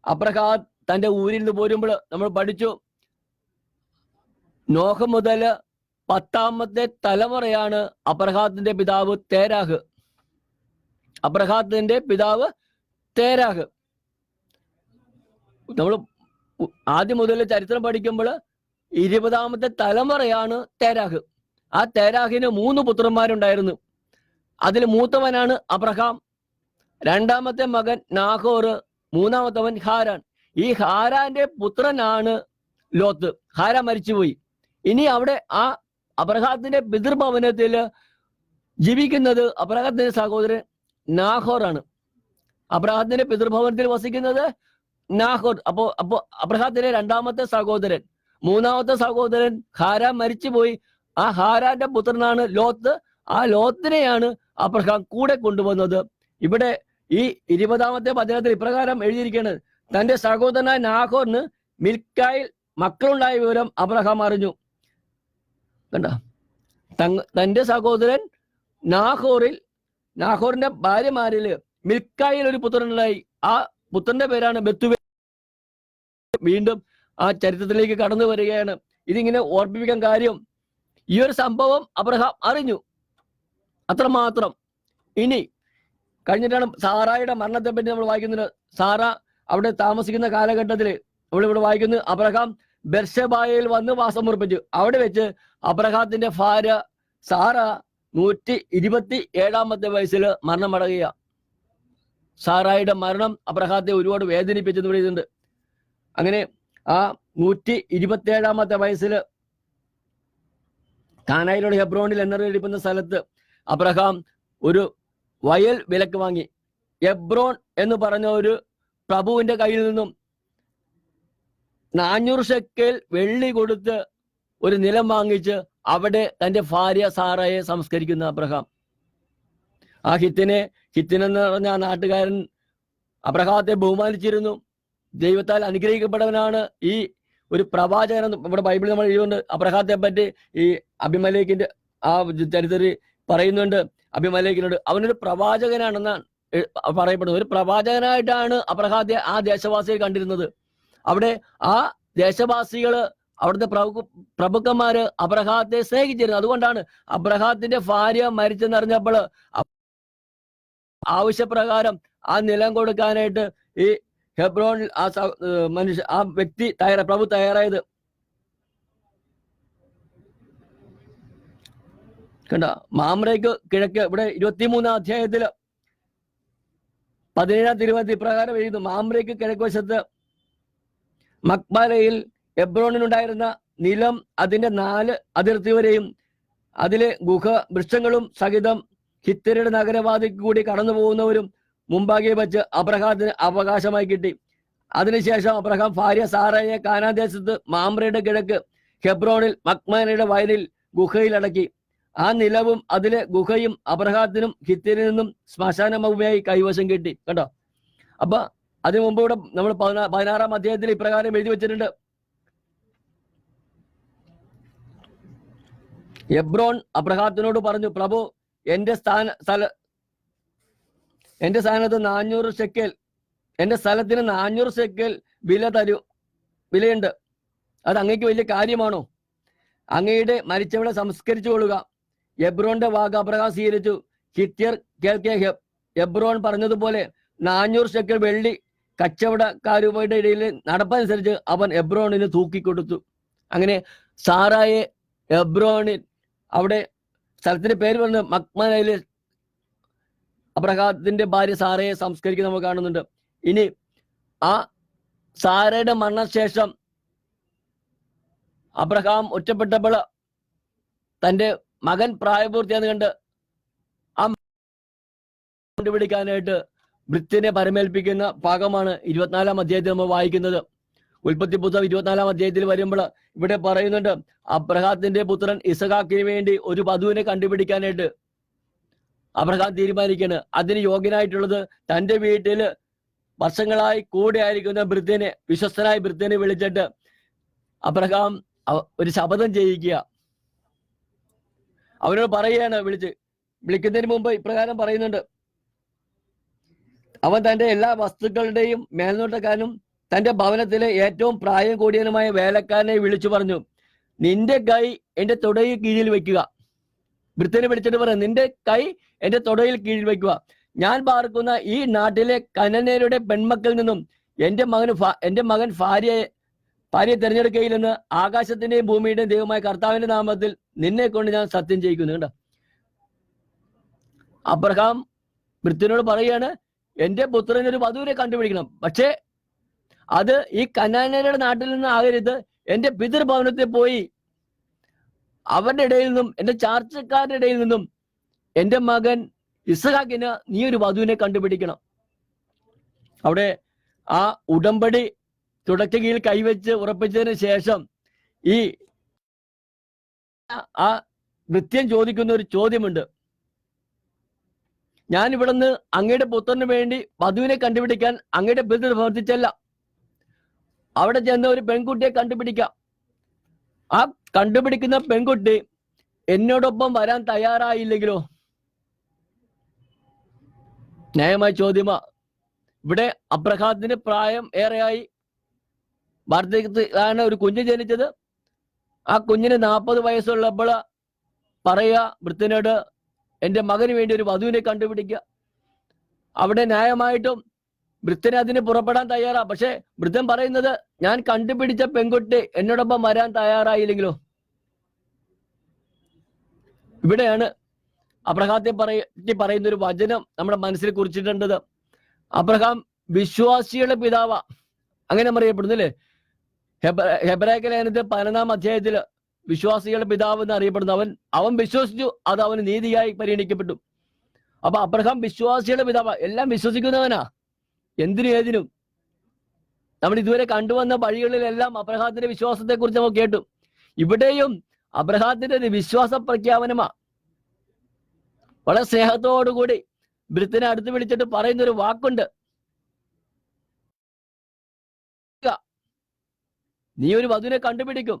അബ്രഹാം തന്റെ ഊരിൽ നിന്ന് പോരുമ്പോൾ നമ്മൾ പഠിച്ചു, നോഹ മുതൽ 10ാമത്തെ തലമുറയാണ് അബ്രഹാത്തിന്റെ പിതാവ് തേരാഹ്. അബ്രഹാത്തിന്റെ പിതാവ് തേരാഹ്. നമ്മൾ ആദ്യം മുതൽ ചരിത്രം പഠിക്കുമ്പോൾ 20ാമത്തെ തലമുറയാണ് തേരാഹ്. ആ തേരാഹിന് 3 പുത്രന്മാരുണ്ടായിരുന്നു. അതിൽ മൂത്തവനാണ് അബ്രഹാം, രണ്ടാമത്തെ മകൻ നാഹോർ, മൂന്നാമത്തവൻ ഹാരാൻ. ഈ ഹാരാന്റെ പുത്രനാണ് ലോത്ത്. ഹാരാൻ മരിച്ചുപോയി. ഇനി അവിടെ ആ അബ്രഹാത്തിന്റെ പിതൃഭവനത്തിൽ ജീവിക്കുന്നത് അബ്രഹാത്തിന്റെ സഹോദരൻ നാഹോറാണ്. അബ്രഹാത്തിന്റെ പിതൃഭവനത്തിൽ വസിക്കുന്നത് നാഹോർ. അപ്പോ അബ്രഹാത്തിന്റെ രണ്ടാമത്തെ സഹോദരൻ, മൂന്നാമത്തെ സഹോദരൻ ഹാരാൻ മരിച്ചുപോയി. ആ ഹാരാന്റെ പുത്രനാണ് ലോത്ത്. ആ ലോത്തിനെയാണ് അബ്രഹാം കൂടെ കൊണ്ടുവന്നത്. ഇവിടെ ഈ 20ാമത്തെ വചനത്തിൽ ഇപ്രകാരം എഴുതിയിരിക്കുന്നത്, തന്റെ സഹോദരനായ നാഹോറിന് മിൽക്കായിൽ മക്കളുണ്ടായ വിവരം അബ്രഹാം അറിഞ്ഞു. കണ്ട, തന്റെ സഹോദരൻ നാഹോറിന്റെ ഭാര്യമാരില് മിൽക്കായിൽ ഒരു പുത്രനുണ്ടായി. ആ പുത്രന്റെ പേരാണ് ബെത്തുവേൽ. വീണ്ടും ആ ചരിത്രത്തിലേക്ക് കടന്നു വരികയാണ്. ഇതിങ്ങനെ ഓർമ്മിപ്പിക്കാൻ കാര്യം, ഈ ഒരു സംഭവം അബ്രഹാം അറിഞ്ഞു, അത്രമാത്രം. ഇനി കഴിഞ്ഞിട്ടാണ് സാറായുടെ മരണത്തെ പറ്റി നമ്മൾ വായിക്കുന്നത്. സാറ അവിടെ താമസിക്കുന്ന കാലഘട്ടത്തിൽ നമ്മളിവിടെ വായിക്കുന്നത്, അബ്രഹാം ബെർശബായയിൽ വന്ന് വാസം ഉറപ്പിച്ചു. അവിടെ വെച്ച് അബ്രഹാത്തിന്റെ ഭാര്യ സാറ 127ാമത്തെ വയസ്സിൽ മരണമടയുക. സാറായുടെ മരണം അബ്രഹാത്തെ ഒരുപാട് വേദനിപ്പിച്ചെന്ന് പറയുന്നുണ്ട്. അങ്ങനെ ആ 127ാമത്തെ വയസ്സിൽ കാനായിലുള്ള ഹെബ്രോണിൽ എന്നറിയപ്പെടുന്ന സ്ഥലത്ത് അബ്രഹാം ഒരു വയൽ വിലക്ക് വാങ്ങി. എബ്രോൺ എന്ന് പറഞ്ഞ ഒരു പ്രഭുവിന്റെ കയ്യിൽ നിന്നും 400 ഷെക്കേൽ വെള്ളി കൊടുത്ത് ഒരു നിലം വാങ്ങിച്ച് അവിടെ തന്റെ ഭാര്യ സാറയെ സംസ്കരിക്കുന്ന അബ്രഹാം. ആ ഹിത്തിനെന്ന് പറഞ്ഞ ആ നാട്ടുകാരൻ അബ്രഹാത്തെ ബഹുമാനിച്ചിരുന്നു. ദൈവത്താൽ അനുഗ്രഹിക്കപ്പെട്ടവനാണ്. ഈ ഒരു പ്രവാചകൻ ഇവിടെ ബൈബിളിൽ നമ്മൾ എഴുതുന്നുണ്ട്. അബ്രഹാത്തെ പറ്റി ഈ അബിമലേക്കിന്റെ ആ ചരിത്രത്തിൽ പറയുന്നുണ്ട്. അബിമലേക്കിനോട് അവനൊരു പ്രവാചകനാണെന്നാണ് പറയപ്പെടുന്നത്. ഒരു പ്രവാചകനായിട്ടാണ് അബ്രഹാത്തെ ആ ദേശവാസികൾ കണ്ടിരുന്നത്. അവിടെ ആ ദേശവാസികള്, അവിടുത്തെ പ്രഭുക്കന്മാര് അബ്രഹാത്തെ സ്നേഹിച്ചിരുന്നു. അതുകൊണ്ടാണ് അബ്രഹാത്തിന്റെ ഭാര്യ മരിച്ചെന്നറിഞ്ഞപ്പോൾ ആവശ്യപ്രകാരം ആ നിലം കൊടുക്കാനായിട്ട് ഈ ഹെബ്രോണിൽ ആ വ്യക്തി പ്രഭു തയ്യാറായത്. കണ്ട, മാമ്രയ്ക്ക് കിഴക്ക് ഇവിടെ 23ാം അധ്യായത്തില് 17ാം തിരുവചനത്തിൽ ഇപ്രകാരം എഴുതുന്നു, മാമ്രയ്ക്ക് കിഴക്ക് വശത്ത് മക്ബാലയിൽ എബ്രോണിനുണ്ടായിരുന്ന നിലം അതിന്റെ 4 അതിർത്തി വരെയും അതിലെ വൃക്ഷങ്ങളും സഹിതം ഹിത്യരുടെ നഗരവാതിക്ക് കൂടി കടന്നു പോകുന്നവരും മുമ്പാകെ വെച്ച് അബ്രഹാത്തിന് അവകാശമായി കിട്ടി. അതിനുശേഷം അബ്രഹാം ഭാര്യ സാറയെ കാനാൻ ദേശത്ത് മാമ്രയുടെ കിഴക്ക് ഹെബ്രോണിൽ മക്മാനയുടെ വയലിൽ ഗുഹയിലടക്കി. ആ നിലവും അതിലെ ഗുഹയും അബ്രഹാത്തിനും ഹിത്യരിൽ നിന്നും ശ്മശാന ഭൂമിയായി കൈവശം കിട്ടി. കണ്ടോ? അപ്പൊ അതിനു മുമ്പ് ഇവിടെ നമ്മൾ 16ാം അധ്യായത്തിൽ ഇപ്രകാരം എഴുതി വെച്ചിട്ടുണ്ട്. എബ്രോൺ അബ്രഹാത്തിനോട് പറഞ്ഞു, പ്രഭു എന്റെ സ്ഥാനത്ത് 400 ഷെക്കേൽ, എന്റെ സ്ഥലത്തിന് 400 ഷെക്കേൽ വിലയുണ്ട്. അത് അങ്ങേക്ക് വലിയ കാര്യമാണോ? അങ്ങയുടെ മരിച്ചവളെ സംസ്കരിച്ചു കൊള്ളുക. എബ്രോന്റെ വാക്ക് അബ്രഹാം സ്വീകരിച്ചു. ഹിത്യർ കേൾക്കെ എബ്രോൺ പറഞ്ഞതുപോലെ 400 ഷെക്കേൽ വെള്ളി കച്ചവടക്കാരുടെ ഇടയിൽ നടപ്പനുസരിച്ച് അവൻ എബ്രോണിന് തൂക്കിക്കൊടുത്തു. അങ്ങനെ സാറായെ എബ്രോണിൽ, അവിടെ സ്ഥലത്തിന്റെ പേര് പറഞ്ഞ് മക്മനയിലെ അബ്രഹാത്തിന്റെ ഭാര്യ സാറയെ സംസ്കരിക്കുന്ന നമ്മൾ കാണുന്നുണ്ട്. ഇനി ആ സാറയുടെ മരണശേഷം അബ്രഹാം ഒറ്റപ്പെട്ടപ്പോൾ തന്റെ മകൻ പ്രായപൂർത്തിയാന്ന് കണ്ട് ആ കണ്ടുപിടിക്കാനായിട്ട് ഭൃത്യനെ പരമേൽപ്പിക്കുന്ന ഭാഗമാണ് 24ാം അധ്യായത്തിൽ നമ്മൾ വായിക്കുന്നത്. ഉൽപ്പത്തി പുസ്തകം 24ാം അധ്യായത്തിൽ വരുമ്പോൾ ഇവിടെ പറയുന്നുണ്ട്, അബ്രഹാത്തിന്റെ പുത്രൻ ഇസഹാക്കിന് വേണ്ടി ഒരു വധുവിനെ കണ്ടുപിടിക്കാനായിട്ട് അബ്രഹാം തീരുമാനിക്കുകയാണ്. അതിന് യോഗ്യനായിട്ടുള്ളത് തന്റെ വീട്ടിൽ വർഷങ്ങളായി കൂടെ ആയിരിക്കുന്ന ഭൃത്യനെ, വിശ്വസ്തനായ ഭൃത്യനെ വിളിച്ചിട്ട് അബ്രഹാം ഒരു ശപഥം ചെയ്യിക്കുക. അവനോട് പറയുകയാണ്, വിളിക്കുന്നതിന് മുമ്പ് ഇപ്രകാരം പറയുന്നുണ്ട്, അവൻ തന്റെ എല്ലാ വസ്തുക്കളുടെയും മേൽനോട്ടക്കാരനും തന്റെ ഭവനത്തിലെ ഏറ്റവും പ്രായം കൂടിയനുമായ വേലക്കാരനെ വിളിച്ചു പറഞ്ഞു, നിന്റെ കൈ എന്റെ തുടയിൽ കീഴിൽ വെക്കുക. ഭൃത്യനെ വിളിച്ചിട്ട് പറഞ്ഞു, നിന്റെ കൈ എന്റെ തുടയിൽ കീഴിൽ വെക്കുക. ഞാൻ പാർക്കുന്ന ഈ നാട്ടിലെ കനനേരുടെ പെൺമക്കളിൽ നിന്നും എന്റെ മകൻ ഭാര്യയെ ഭാര്യയെ തിരഞ്ഞെടുക്കയില്ലെന്ന് ആകാശത്തിന്റെയും ഭൂമിയുടെയും ദൈവമായ കർത്താവിന്റെ നാമത്തിൽ നിന്നെ കൊണ്ട് ഞാൻ സത്യം ചെയ്യിക്കുന്നു. കണ്ടോ, അബ്രഹാം ഭൃത്യനോട് പറയാണ്, എന്റെ പുത്രനൊരു വധുവിനെ കണ്ടുപിടിക്കണം. പക്ഷേ അത് ഈ കനാന്യരുടെ നാട്ടിൽ നിന്ന് ആകരുത്. എന്റെ പിതൃഭവനത്തിൽ പോയി അവരുടെ ഇടയിൽ നിന്നും, എന്റെ ചാർച്ചക്കാരുടെ ഇടയിൽ നിന്നും എന്റെ മകൻ ഇസ്ഹാക്കിന് നീ ഒരു വധുവിനെ കണ്ടുപിടിക്കണം. അവിടെ ആ ഉടമ്പടി തുടക്കയിൽ കൈവച്ച് ഉറപ്പിച്ചതിന് ശേഷം ഈ ആ ഭൃത്യൻ ചോദിക്കുന്ന ഒരു ചോദ്യമുണ്ട്. ഞാൻ ഇവിടുന്ന് അങ്ങയുടെ പുത്രന് വേണ്ടി വധുവിനെ കണ്ടുപിടിക്കാൻ അങ്ങയുടെ പിതൃ പ്രവർത്തിച്ചല്ല, അവിടെ ചെന്ന ഒരു പെൺകുട്ടിയെ കണ്ടുപിടിക്കാം. ആ കണ്ടുപിടിക്കുന്ന പെൺകുട്ടി എന്നോടൊപ്പം വരാൻ തയ്യാറായില്ലെങ്കിലോ? ന്യായമായ ചോദ്യമാ. ഇവിടെ അബ്രഹാത്തിന് പ്രായം ഏറെയായി, വാർദ്ധക്യത്തിലാണ് ഒരു കുഞ്ഞ് ജനിച്ചത്. ആ കുഞ്ഞിന് 40 വയസ്സുള്ളപ്പോൾ പറയാ ഭൃത്യനോട്, എന്റെ മകന് വേണ്ടി ഒരു വധുവിനെ കണ്ടുപിടിക്കുക. അവിടെ ന്യായമായിട്ടും ഭൃത്യന് അതിന് പുറപ്പെടാൻ തയ്യാറാ. പക്ഷെ ഭൃത്യൻ പറയുന്നത്, ഞാൻ കണ്ടുപിടിച്ച പെൺകുട്ടി എന്നോടൊപ്പം വരാൻ തയ്യാറായില്ലെങ്കിലോ? ഇവിടെയാണ് അബ്രഹാത്തെ പറ്റി പറയുന്ന ഒരു വചനം നമ്മുടെ മനസ്സിൽ കുറിച്ചിട്ടുണ്ടത്. അബ്രഹാം വിശ്വാസികളുടെ പിതാവാ, അങ്ങനെ അറിയപ്പെടുന്നില്ലേ? ഹെബ്രായ ലേഖനത്തിൽ 11-ാം അധ്യായത്തില് വിശ്വാസികളുടെ പിതാവ് എന്ന് അറിയപ്പെടുന്നു. അവൻ വിശ്വസിച്ചു, അത് അവന് നീതിയായി പരിഗണിക്കപ്പെട്ടു. അപ്പൊ അബ്രഹാം വിശ്വാസികളുടെ പിതാവാ, എല്ലാം വിശ്വസിക്കുന്നവനാ, എന്തിനും ഏതിനും. നമ്മൾ ഇതുവരെ കണ്ടുവന്ന വഴികളിലെല്ലാം അബ്രഹാത്തിന്റെ വിശ്വാസത്തെ കുറിച്ച് നമ്മൾ കേട്ടു. ഇവിടെയും അബ്രഹാത്തിന്റെ ഒരു വിശ്വാസ പ്രഖ്യാപനമാ. വളരെ സ്നേഹത്തോടുകൂടി ഭൃത്യനെ അടുത്ത് വിളിച്ചിട്ട് പറയുന്നൊരു വാക്കുണ്ട്, നീ ഒരു വധുവിനെ കണ്ടുപിടിക്കും.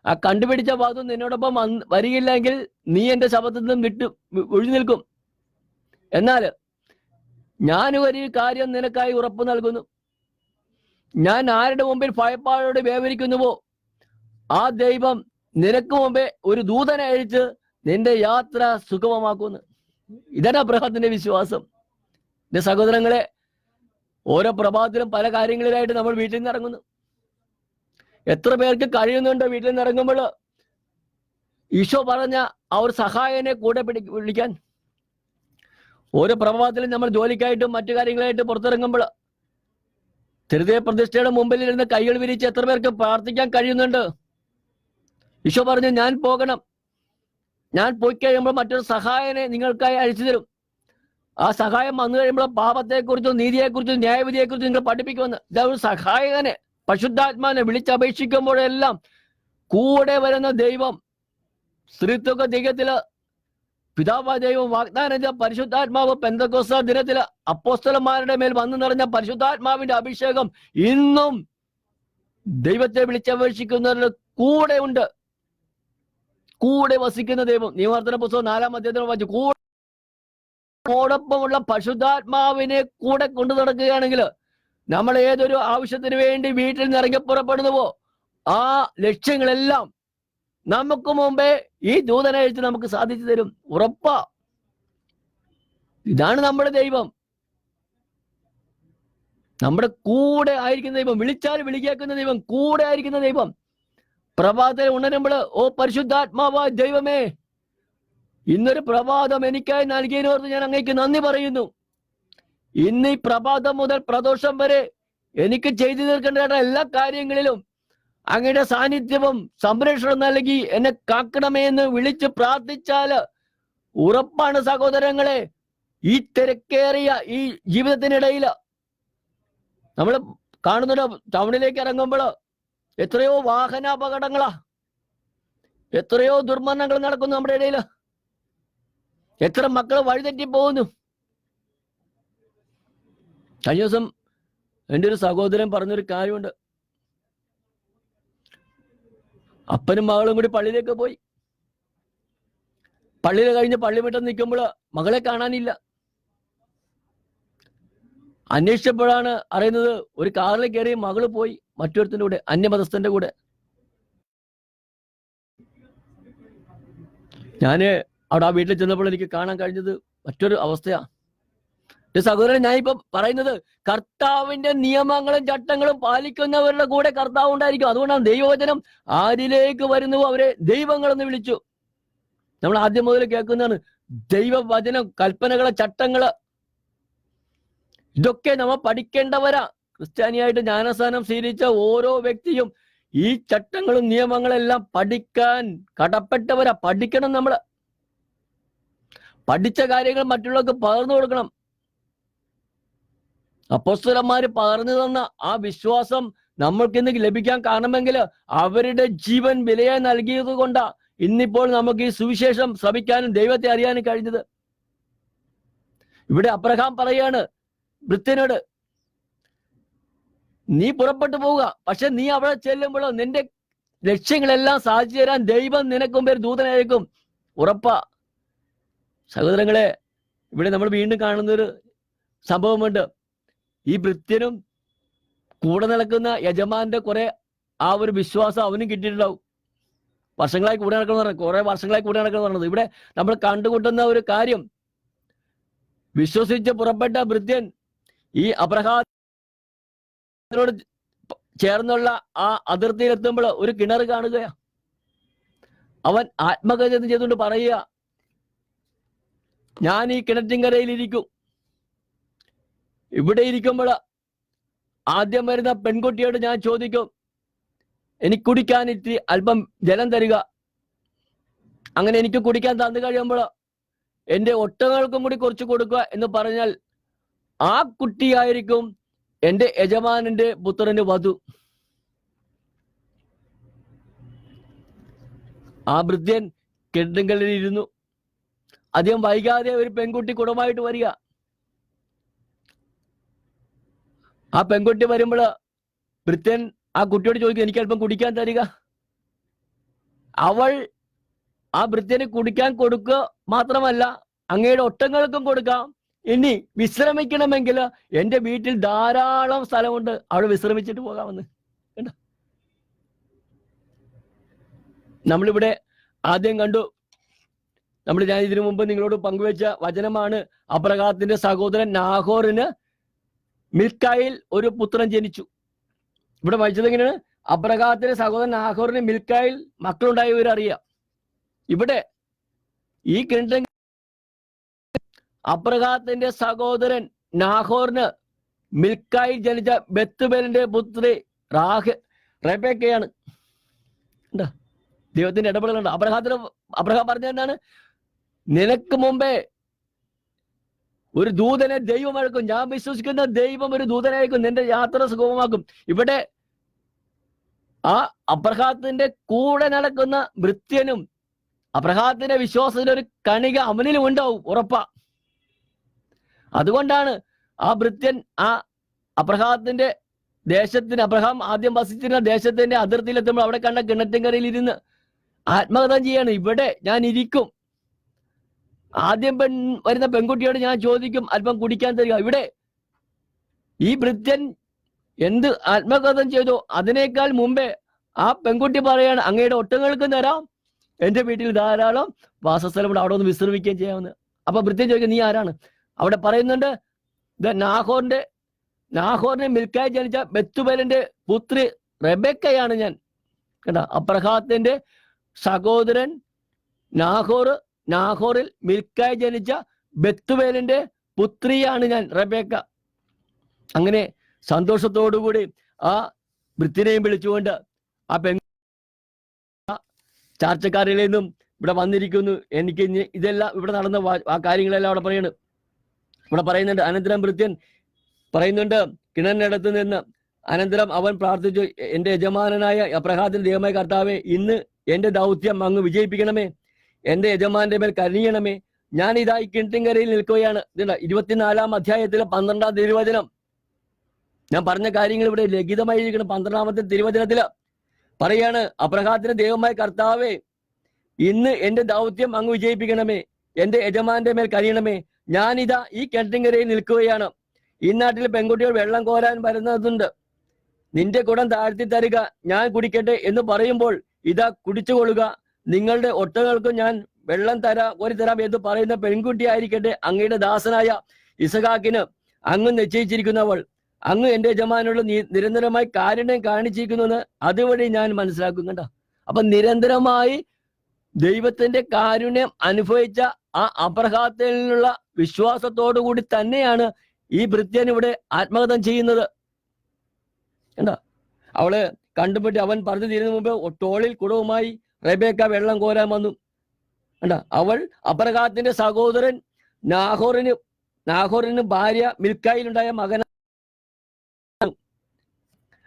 ആ കണ്ടുപിടിച്ച വധു നിന്നോടൊപ്പം വരികയില്ലെങ്കിൽ നീ എന്റെ ശബ്ദത്തിൽ നിന്നും ഒഴിഞ്ഞു നിൽക്കും. എന്നാൽ ഞാൻ ഒരു കാര്യം നിനക്കായി ഉറപ്പ് നൽകുന്നു, ഞാൻ ആരുടെ മുമ്പിൽ ഭയപ്പാടോട് വ്യാപരിക്കുന്നുവോ ആ ദൈവം നിനക്ക് മുമ്പേ ഒരു ദൂതനെ അയച്ച് നിന്റെ യാത്ര സുഗമമാക്കുന്നു. ഇതാണ് അബ്രഹാത്തിന്റെ വിശ്വാസം. എന്റെ സഹോദരങ്ങളെ, ഓരോ പ്രഭാതത്തിലും പല കാര്യങ്ങളിലായിട്ട് നമ്മൾ വീട്ടിൽ നിന്ന് ഇറങ്ങുന്നു. എത്ര പേർക്ക് കഴിയുന്നുണ്ട് വീട്ടിൽ നിന്ന് ഇറങ്ങുമ്പോൾ ഈശോ പറഞ്ഞ ആ ഒരു സഹായനെ കൂടെ വിളിക്കാൻ? ഓരോ പ്രഭാതത്തിലും നമ്മൾ ജോലിക്കായിട്ടും മറ്റു കാര്യങ്ങളായിട്ട് പുറത്തിറങ്ങുമ്പോൾ ഹൃദയ പ്രതിഷ്ഠയുടെ മുമ്പിൽ ഇരുന്ന് കൈകൾ വിരിച്ച് എത്ര പേർക്ക് പ്രാർത്ഥിക്കാൻ കഴിയുന്നുണ്ട്? ഈശോ പറഞ്ഞു, ഞാൻ പോകണം, ഞാൻ പോയി കഴിയുമ്പോൾ മറ്റൊരു സഹായനെ നിങ്ങൾക്കായി അയച്ചു തരും. ആ സഹായം വന്നു കഴിയുമ്പോൾ പാപത്തെക്കുറിച്ചും നീതിയെക്കുറിച്ചും ന്യായവിധിയെക്കുറിച്ചും നിങ്ങൾ പഠിപ്പിക്കുമെന്ന്. ഇതാ ഒരു സഹായകനെ, പരിശുദ്ധാത്മാവിനെ വിളിച്ചപേക്ഷിക്കുമ്പോഴെല്ലാം കൂടെ വരുന്ന ദൈവം. സ്ത്രീത്വ ദിനത്തില് പിതാവായ ദൈവം വാഗ്ദാനം ചെയ്ത പരിശുദ്ധാത്മാവ് പെന്തക്കോസ്ത ദിനത്തില് അപ്പോസ്തലന്മാരുടെ മേൽ വന്നു നിറഞ്ഞ പരിശുദ്ധാത്മാവിന്റെ അഭിഷേകം ഇന്നും ദൈവത്തെ വിളിച്ചപേക്ഷിക്കുന്നവരുടെ കൂടെ ഉണ്ട്. കൂടെ വസിക്കുന്ന ദൈവം. നിയമാവർത്തന പുസ്തകം 4-ാം അധ്യായത്തിൽ വായിച്ചു, കൂടൊപ്പമുള്ള പരിശുദ്ധാത്മാവിനെ കൂടെ കൊണ്ടു നടക്കുകയാണെങ്കിൽ നമ്മൾ ഏതൊരു ആവശ്യത്തിന് വേണ്ടി വീട്ടിൽ നിന്ന് ഇറങ്ങി പുറപ്പെടുന്നുവോ ആ ലക്ഷ്യങ്ങളെല്ലാം നമുക്ക് മുമ്പേ ഈ ദൂതനയച്ച് നമുക്ക് സാധിച്ചു തരും. ഉറപ്പാ. ഇതാണ് നമ്മുടെ ദൈവം, നമ്മുടെ കൂടെ ആയിരിക്കുന്ന ദൈവം. വിളിച്ചാൽ വിളിക്കേക്കുന്ന ദൈവം, കൂടെ ആയിരിക്കുന്ന ദൈവം. പ്രഭാതത്തിൽ ഉണരുമ്പോൾ, ഓ പരിശുദ്ധാത്മാവായ ദൈവമേ, ഇന്നൊരു പ്രഭാതം എനിക്കായി നൽകിയതിനോർത്ത് ഞാൻ അങ്ങേക്ക് നന്ദി പറയുന്നു. ഇന്ന് ഈ പ്രഭാതം മുതൽ പ്രദോഷം വരെ എനിക്ക് ചെയ്തു തീർക്കേണ്ട എല്ലാ കാര്യങ്ങളിലും അങ്ങയുടെ സാന്നിധ്യവും സംരക്ഷണം നൽകി എന്നെ കാക്കണമേ എന്ന് വിളിച്ച് പ്രാർത്ഥിച്ചാല് ഉറപ്പാണ് സഹോദരങ്ങളെ, ഈ തിരക്കേറിയ ഈ ജീവിതത്തിനിടയിൽ നമ്മൾ കാണുന്നുണ്ട്, ടൗണിലേക്ക് ഇറങ്ങുമ്പോൾ എത്രയോ വാഹനാപകടങ്ങളാ, എത്രയോ ദുർമരണങ്ങൾ നടക്കുന്നു നമ്മുടെ ഇടയിൽ, എത്ര മക്കൾ വഴിതെറ്റി പോകുന്നു. കഴിഞ്ഞ ദിവസം എൻ്റെ ഒരു സഹോദരൻ പറഞ്ഞൊരു കാര്യമുണ്ട്. അപ്പനും മകളും കൂടി പള്ളിയിലേക്ക് പോയി. പള്ളിയിൽ കഴിഞ്ഞ് പള്ളിമുറ്റം നിൽക്കുമ്പോൾ മകളെ കാണാനില്ല. അന്വേഷിച്ചപ്പോഴാണ് അറിയുന്നത് ഒരു കാറിൽ കയറി മകള് പോയി മറ്റൊരുത്തിന്റെ കൂടെ, അന്യമതസ്ഥന്റെ കൂടെ. ഞാന് അവിടെ ആ വീട്ടിൽ ചെന്നപ്പോൾ എനിക്ക് കാണാൻ കഴിഞ്ഞത് മറ്റൊരു അവസ്ഥയാ. സഹോദരൻ, ഞാൻ ഇപ്പൊ പറയുന്നത് കർത്താവിന്റെ നിയമങ്ങളും ചട്ടങ്ങളും പാലിക്കുന്നവരുടെ കൂടെ കർത്താവ് ഉണ്ടായിരിക്കും. അതുകൊണ്ടാണ് ദൈവവചനം ആരിലേക്ക് വരുന്നുവോ അവരെ ദൈവങ്ങളെന്ന് വിളിച്ചു. നമ്മൾ ആദ്യം മുതൽ കേൾക്കുന്നതാണ് ദൈവവചനം, കൽപ്പനകള്, ചട്ടങ്ങള്. ഇതൊക്കെ നമ്മൾ പഠിക്കേണ്ടവരാ. ക്രിസ്ത്യാനിയായിട്ട് ജ്ഞാനസ്നാനം സ്വീകരിച്ച ഓരോ വ്യക്തിയും ഈ ചട്ടങ്ങളും നിയമങ്ങളെല്ലാം പഠിക്കാൻ കടപ്പെട്ടവരാ. പഠിക്കണം. നമ്മള് പഠിച്ച കാര്യങ്ങൾ മറ്റുള്ളവർക്ക് പകർന്നു കൊടുക്കണം. അപ്പോസ്തലന്മാര് പകർന്നു തന്ന ആ വിശ്വാസം നമ്മൾക്ക് ഇന്ന് ലഭിക്കാൻ കാരണമെങ്കിൽ അവരുടെ ജീവൻ വിലയായി നൽകിയത് കൊണ്ടാ ഇന്നിപ്പോൾ നമുക്ക് ഈ സുവിശേഷം ശ്രമിക്കാനും ദൈവത്തെ അറിയാനും കഴിഞ്ഞത്. ഇവിടെ അബ്രഹാം പറയാണ് ഭൃത്യനോട്, നീ പുറപ്പെട്ടു പോവുക, പക്ഷെ നീ അവിടെ ചെല്ലുമ്പോൾ നിന്റെ ലക്ഷ്യങ്ങളെല്ലാം സാധിച്ചു തരാൻ ദൈവം നിനക്ക് മുമ്പേ ദൂതനായിരിക്കും. ഉറപ്പാ. സഹോദരങ്ങളെ, ഇവിടെ നമ്മൾ വീണ്ടും കാണുന്നൊരു സംഭവമുണ്ട്. ഈ ഭൃത്യനും കൂടെ നടക്കുന്ന യജമാന്റെ കുറെ ആ ഒരു വിശ്വാസം അവനും കിട്ടിയിട്ടുണ്ടാവും. വർഷങ്ങളായി കൂടെ നടക്കണം, കുറെ വർഷങ്ങളായി കൂടെ നടക്കണം പറഞ്ഞത്. ഇവിടെ നമ്മൾ കണ്ടുകൂട്ടുന്ന ഒരു കാര്യം, വിശ്വസിച്ച് പുറപ്പെട്ട ഭൃത്യൻ ഈ അബ്രഹാമിനോട് ചേർന്നുള്ള ആ അതിർത്തിയിലെത്തുമ്പോൾ ഒരു കിണർ കാണുകയാ. അവൻ ആത്മകഥ ചെയ്തുകൊണ്ട് പറയുക, ഞാൻ ഈ കിണറ്റിൻകരയിൽ ഇരിക്കും. ഇവിടെ ഇരിക്കുമ്പോൾ ആദ്യം വരുന്ന പെൺകുട്ടിയോട് ഞാൻ ചോദിക്കും, എനിക്ക് കുടിക്കാൻ ഇത്തിരി അല്പം ജലം തരിക. അങ്ങനെ എനിക്ക് കുടിക്കാൻ തന്നു കഴിയുമ്പോൾ എൻ്റെ ഒട്ടകങ്ങൾക്കും കൂടി കുറച്ച് കൊടുക്കുക എന്ന് പറഞ്ഞാൽ ആ കുട്ടിയായിരിക്കും എൻ്റെ യജമാനന്റെ പുത്രന് വധു. ആ ഭൃത്യൻ കിണറ്റിൻകരയിൽ ഇരുന്നു. അധികം വൈകാതെ ഒരു പെൺകുട്ടി കുടമായിട്ട് വരിക. ആ പെൺകുട്ടി വരുമ്പോൾ ഭൃത്യൻ ആ കുട്ടിയോട് ചോദിക്കും, എനിക്ക് അല്പം കുടിക്കാൻ തരിക. അവൾ ആ ഭൃത്യന് കുടിക്കാൻ കൊടുക്കുക മാത്രമല്ല, അങ്ങയുടെ ഒട്ടകങ്ങൾക്കും കൊടുക്കാം. ഇനി വിശ്രമിക്കണമെങ്കിൽ എൻ്റെ വീട്ടിൽ ധാരാളം സ്ഥലമുണ്ട്, അവിടെ വിശ്രമിച്ചിട്ട് പോകാമെന്ന്. കണ്ടോ? നമ്മളിവിടെ ആദ്യം കണ്ടു, ഞാൻ ഇതിനു മുമ്പ് നിങ്ങളോട് പങ്കുവെച്ച വചനമാണ്. അബ്രഹാത്തിന്റെ സഹോദരൻ നാഹോറിന് മിൽക്കായിൽ ഒരു പുത്രൻ ജനിച്ചു. ഇവിടെ വായിച്ചത് എങ്ങനെയാണ്? അബ്രഹാത്തിന്റെ സഹോദരൻ നാഹോറിന് മിൽക്കായിൽ മക്കളുണ്ടായവരറിയാം. ഇവിടെ ഈ കിണറ്റിൻ അബ്രഹാത്തിന്റെ സഹോദരൻ നാഹോറിന് മിൽക്കായിൽ ജനിച്ച ബെത്തുബേലിന്റെ പുത്രി റെബേക്കയാണ്. എന്താ ദൈവത്തിന്റെ ഇടപെടലുണ്ട്. അബ്രഹാം പറഞ്ഞ എന്താണ്? നിനക്ക് മുമ്പേ ഒരു ദൂതനെ ദൈവം അയക്കും. ഞാൻ വിശ്വസിക്കുന്ന ദൈവം ഒരു ദൂതനായിരിക്കും, നിന്റെ യാത്ര സുഗമമാക്കും. ഇവിടെ ആ അബ്രഹാത്തിന്റെ കൂടെ നടക്കുന്ന ഭൃത്യനും അബ്രഹാത്തിന്റെ വിശ്വാസത്തിന്റെ ഒരു കണിക അവനിലും ഉണ്ടാവും, ഉറപ്പാ. അതുകൊണ്ടാണ് ആ ഭൃത്യൻ ആ അബ്രഹാത്തിന്റെ ദേശത്തിന്, അബ്രഹാം ആദ്യം വസിച്ചിരുന്ന ദേശത്തിന്റെ അതിർത്തിയിലെത്തുമ്പോൾ അവിടെ കണ്ട കിണറ്റിൻകരയിൽ ഇരുന്ന് ആത്മകഥം ചെയ്യാണ്. ഇവിടെ ഞാൻ ഇരിക്കും. ആദ്യം വരുന്ന പെൺകുട്ടിയോട് ഞാൻ ചോദിക്കും, അല്പം കുടിക്കാൻ തരിക. ഇവിടെ ഈ ഭൃത്യൻ എന്ത് ആത്മകഥം ചെയ്തോ അതിനേക്കാൾ മുമ്പേ ആ പെൺകുട്ടി പറയാണ്, അങ്ങയുടെ ഒട്ടകങ്ങൾക്ക് തരാം, എൻ്റെ വീട്ടിൽ ധാരാളം വാസസ്ഥലമുണ്ട്, അവിടെ ഒന്ന് വിശ്രമിക്കുകയും ചെയ്യാമെന്ന്. അപ്പൊ ഭൃത്യൻ ചോദിക്കും, നീ ആരാണ്? അവിടെ പറയുന്നുണ്ട്, നാഹോറിനെ മിൽക്കായി ജനിച്ച ബെത്തുബേലിന്റെ പുത്രി റെബേക്കയാണ് ഞാൻ. കണ്ട, അബ്രഹാത്തിന്റെ സഹോദരൻ നാഹോറിൽ മിൽക്കായി ജനിച്ച ബെത്തുബേലിന്റെ പുത്രിയാണ് ഞാൻ, റെബേക്ക. അങ്ങനെ സന്തോഷത്തോടുകൂടി ആ ഭൃത്യനെയും വിളിച്ചുകൊണ്ട് ആ ചാർച്ചക്കാരിൽ നിന്നും ഇവിടെ വന്നിരിക്കുന്നു. എനിക്ക് ഇതെല്ലാം ഇവിടെ നടന്ന ആ കാര്യങ്ങളെല്ലാം അവിടെ പറയണ്. ഇവിടെ പറയുന്നുണ്ട്, അനന്തരം ഭൃത്യൻ പറയുന്നുണ്ട്, കിണറിനടുത്ത് നിന്ന് അനന്തരം അവൻ പ്രാർത്ഥിച്ചു, എൻ്റെ യജമാനനായ അബ്രഹാത്തിന്റെ ദൈവമായ കർത്താവേ, ഇന്ന് എൻ്റെ ദൗത്യം അങ്ങ് വിജയിപ്പിക്കണമേ, എൻ്റെ യജമാന്റെ മേൽ കരുണയണമേ. ഞാൻ ഇതാ ഈ കിണറ്റിൻകരയിൽ നിൽക്കുകയാണ്. 24-ാം അധ്യായത്തിലെ 12-ാം തിരുവചനം. ഞാൻ പറഞ്ഞ കാര്യങ്ങൾ ഇവിടെ ലഖിതമായിരിക്കണം. 12-ാമത്തെ തിരുവചനത്തില് പറയാണ്, അബ്രഹാത്തിന്റെ ദൈവമായ കർത്താവേ, ഇന്ന് എൻ്റെ ദൗത്യം അങ്ങ് വിജയിപ്പിക്കണമേ, എൻ്റെ യജമാന്റെ മേൽ കനിയണമേ. ഞാനിതാ ഈ കിണറ്റിൻകരയിൽ നിൽക്കുകയാണ്. ഈ നാട്ടിൽ പെൺകുട്ടികൾ വെള്ളം കോരാൻ വരുന്നതുണ്ട്. നിന്റെ കുടം താഴ്ത്തി തരിക, ഞാൻ കുടിക്കട്ടെ എന്ന് പറയുമ്പോൾ ഇതാ കുടിച്ചുകൊള്ളുക. നിങ്ങളുടെ ഒട്ടകൾക്കും ഞാൻ വെള്ളം കോരി തരാം എന്ന് പറയുന്ന പെൺകുട്ടി ആയിരിക്കട്ടെ അങ്ങയുടെ ദാസനായ ഇസഹാക്കിന് അങ്ങ് നിശ്ചയിച്ചിരിക്കുന്നവൾ, അങ്ങ് എന്റെ യജമാനോട് നിരന്തരമായി കാരുണ്യം കാണിച്ചിരിക്കുന്നുവെന്ന് അതുവഴി ഞാൻ മനസ്സിലാക്കും. കണ്ട, അപ്പൊ നിരന്തരമായി ദൈവത്തിന്റെ കാരുണ്യം അനുഭവിച്ച ആ അബ്രഹാത്തിൽ നിന്നുള്ള വിശ്വാസത്തോടു കൂടി തന്നെയാണ് ഈ ഭൃത്യൻ ഇവിടെ ആത്മഹത്യ ചെയ്യുന്നത്. കണ്ട, അവള് കണ്ടുപിടി അവൻ പറഞ്ഞു തീരുന്ന മുമ്പ് തോളിൽ കുടവുമായി റെബേക്ക വെള്ളം കോരാൻ വന്നു. കണ്ട, അവൾ അബ്രഹാത്തിന്റെ സഹോദരൻ നാഹോറിന് ഭാര്യ മിൽക്കായിലുണ്ടായ മകന.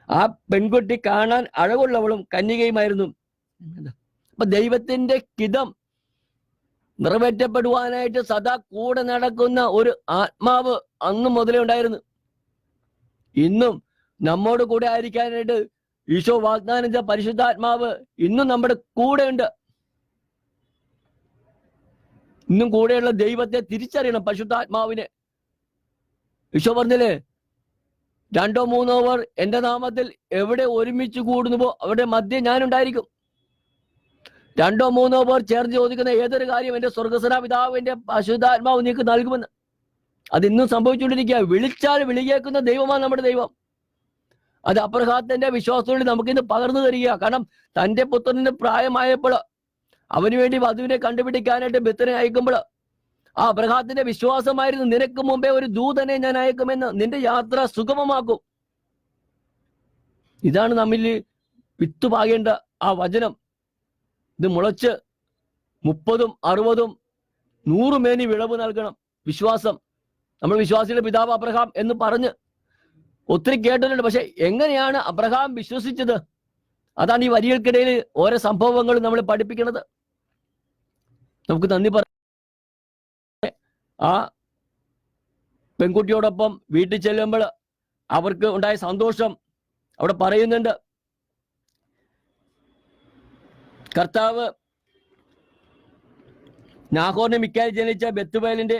ആ പെൺകുട്ടി കാണാൻ അഴകുള്ളവളും കന്യകയുമായിരുന്നു. അപ്പൊ ദൈവത്തിന്റെ ഹിതം നിറവേറ്റപ്പെടുവാനായിട്ട് സദാ കൂടെ നടക്കുന്ന ഒരു ആത്മാവ് അന്ന് മുതലേ ഉണ്ടായിരുന്നു. ഇന്നും നമ്മോട് കൂടെ ആയിരിക്കാനായിട്ട് ഈശോ വാഗ്ദാനം ചെയ്ത പരിശുദ്ധാത്മാവ് ഇന്നും നമ്മുടെ കൂടെ ഉണ്ട്. ഇന്നും കൂടെയുള്ള ദൈവത്തെ തിരിച്ചറിയണം, പരിശുദ്ധാത്മാവിനെ. ഈശോ പറഞ്ഞില്ലേ, 2 or 3 പേർ എന്റെ നാമത്തിൽ എവിടെ ഒരുമിച്ച് കൂടുന്നുവോ അവിടെ മധ്യ ഞാനുണ്ടായിരിക്കും. 2 or 3 പേർ ചേർന്ന് ചോദിക്കുന്ന ഏതൊരു കാര്യം എന്റെ സ്വർഗസ്വനാ പിതാവിന്റെ പരിശുദ്ധാത്മാവ് നീക്ക് നൽകുമെന്ന്. അത് ഇന്നും സംഭവിച്ചുകൊണ്ടിരിക്കുക. വിളിച്ചാൽ വിളികേക്കുന്ന ദൈവമാണ് നമ്മുടെ ദൈവം. അത് അബ്രഹാത്തിന്റെ വിശ്വാസത്തോടെ നമുക്കിന്ന് പകർന്നു തരിക. കാരണം തന്റെ പുത്രന് പ്രായമായപ്പോൾ അവന് വേണ്ടി വധുവിനെ കണ്ടുപിടിക്കാനായിട്ട് ബിത്തനെ അയക്കുമ്പോൾ ആ അബ്രഹാത്തിന്റെ വിശ്വാസമായിരുന്നു, നിനക്ക് മുമ്പേ ഒരു ദൂതനെ ഞാൻ അയക്കുമെന്ന്, നിന്റെ യാത്ര സുഗമമാക്കും. ഇതാണ് നമ്മിൽ വിത്തുപാകേണ്ട ആ വചനം. ഇത് മുളച്ച് 30, 60, 100 മേനി വിളവ് നൽകണം. വിശ്വാസം, നമ്മൾ വിശ്വാസിയുടെ പിതാവ് അബ്രഹാം എന്ന് പറഞ്ഞ് ഒത്തിരി കേട്ടിട്ടുണ്ട്. പക്ഷെ എങ്ങനെയാണ് അബ്രഹാം വിശ്വസിച്ചത്? അതാണ് ഈ വരികൾക്കിടയിൽ ഓരോ സംഭവങ്ങളും നമ്മൾ പഠിപ്പിക്കുന്നത്. നമുക്ക് നന്ദി പറ. ആ പെൺകുട്ടിയോടൊപ്പം വീട്ടിൽ ചെല്ലുമ്പോൾ അവർക്ക് ഉണ്ടായ സന്തോഷം അവിടെ പറയുന്നുണ്ട്. കർത്താവ് നാഹോറിന് മിക്കായി ജനിച്ച ബെത്തുബേലിന്റെ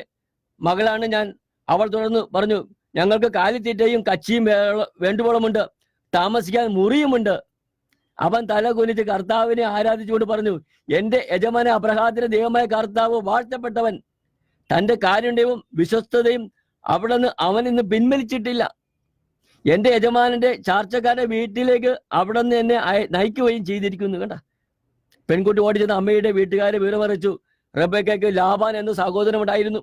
മകളാണ് ഞാൻ. അവൾ തുടർന്ന് പറഞ്ഞു, ഞങ്ങൾക്ക് കാലിത്തീറ്റയും കച്ചിയും വേണ്ടുവോളമുണ്ട്, താമസിക്കാൻ മുറിയുമുണ്ട്. അവൻ തല കുനിച്ച് കർത്താവിനെ ആരാധിച്ചുകൊണ്ട് പറഞ്ഞു, എന്റെ യജമാന അബ്രഹാത്തിന്റെ ദൈവമായ കർത്താവ് വാഴ്ത്തപ്പെട്ടവൻ. തന്റെ കാരുണ്യവും വിശ്വസ്തതയും അവിടുന്ന് അവൻ ഇന്ന് പിൻവലിച്ചിട്ടില്ല. എന്റെ യജമാനന്റെ ചാർച്ചക്കാരുടെ വീട്ടിലേക്ക് അവിടുന്ന് എന്നെ നയിക്കുകയും ചെയ്തിരിക്കുന്നു. കണ്ട, പെൺകുട്ടി ഓടിച്ചെന്ന് അമ്മയുടെ വീട്ടുകാരെ വിവരമറിയിച്ചു. റബേക്കയ്ക്ക് ലാബാൻ എന്ന സഹോദരൻ ഉണ്ടായിരുന്നു.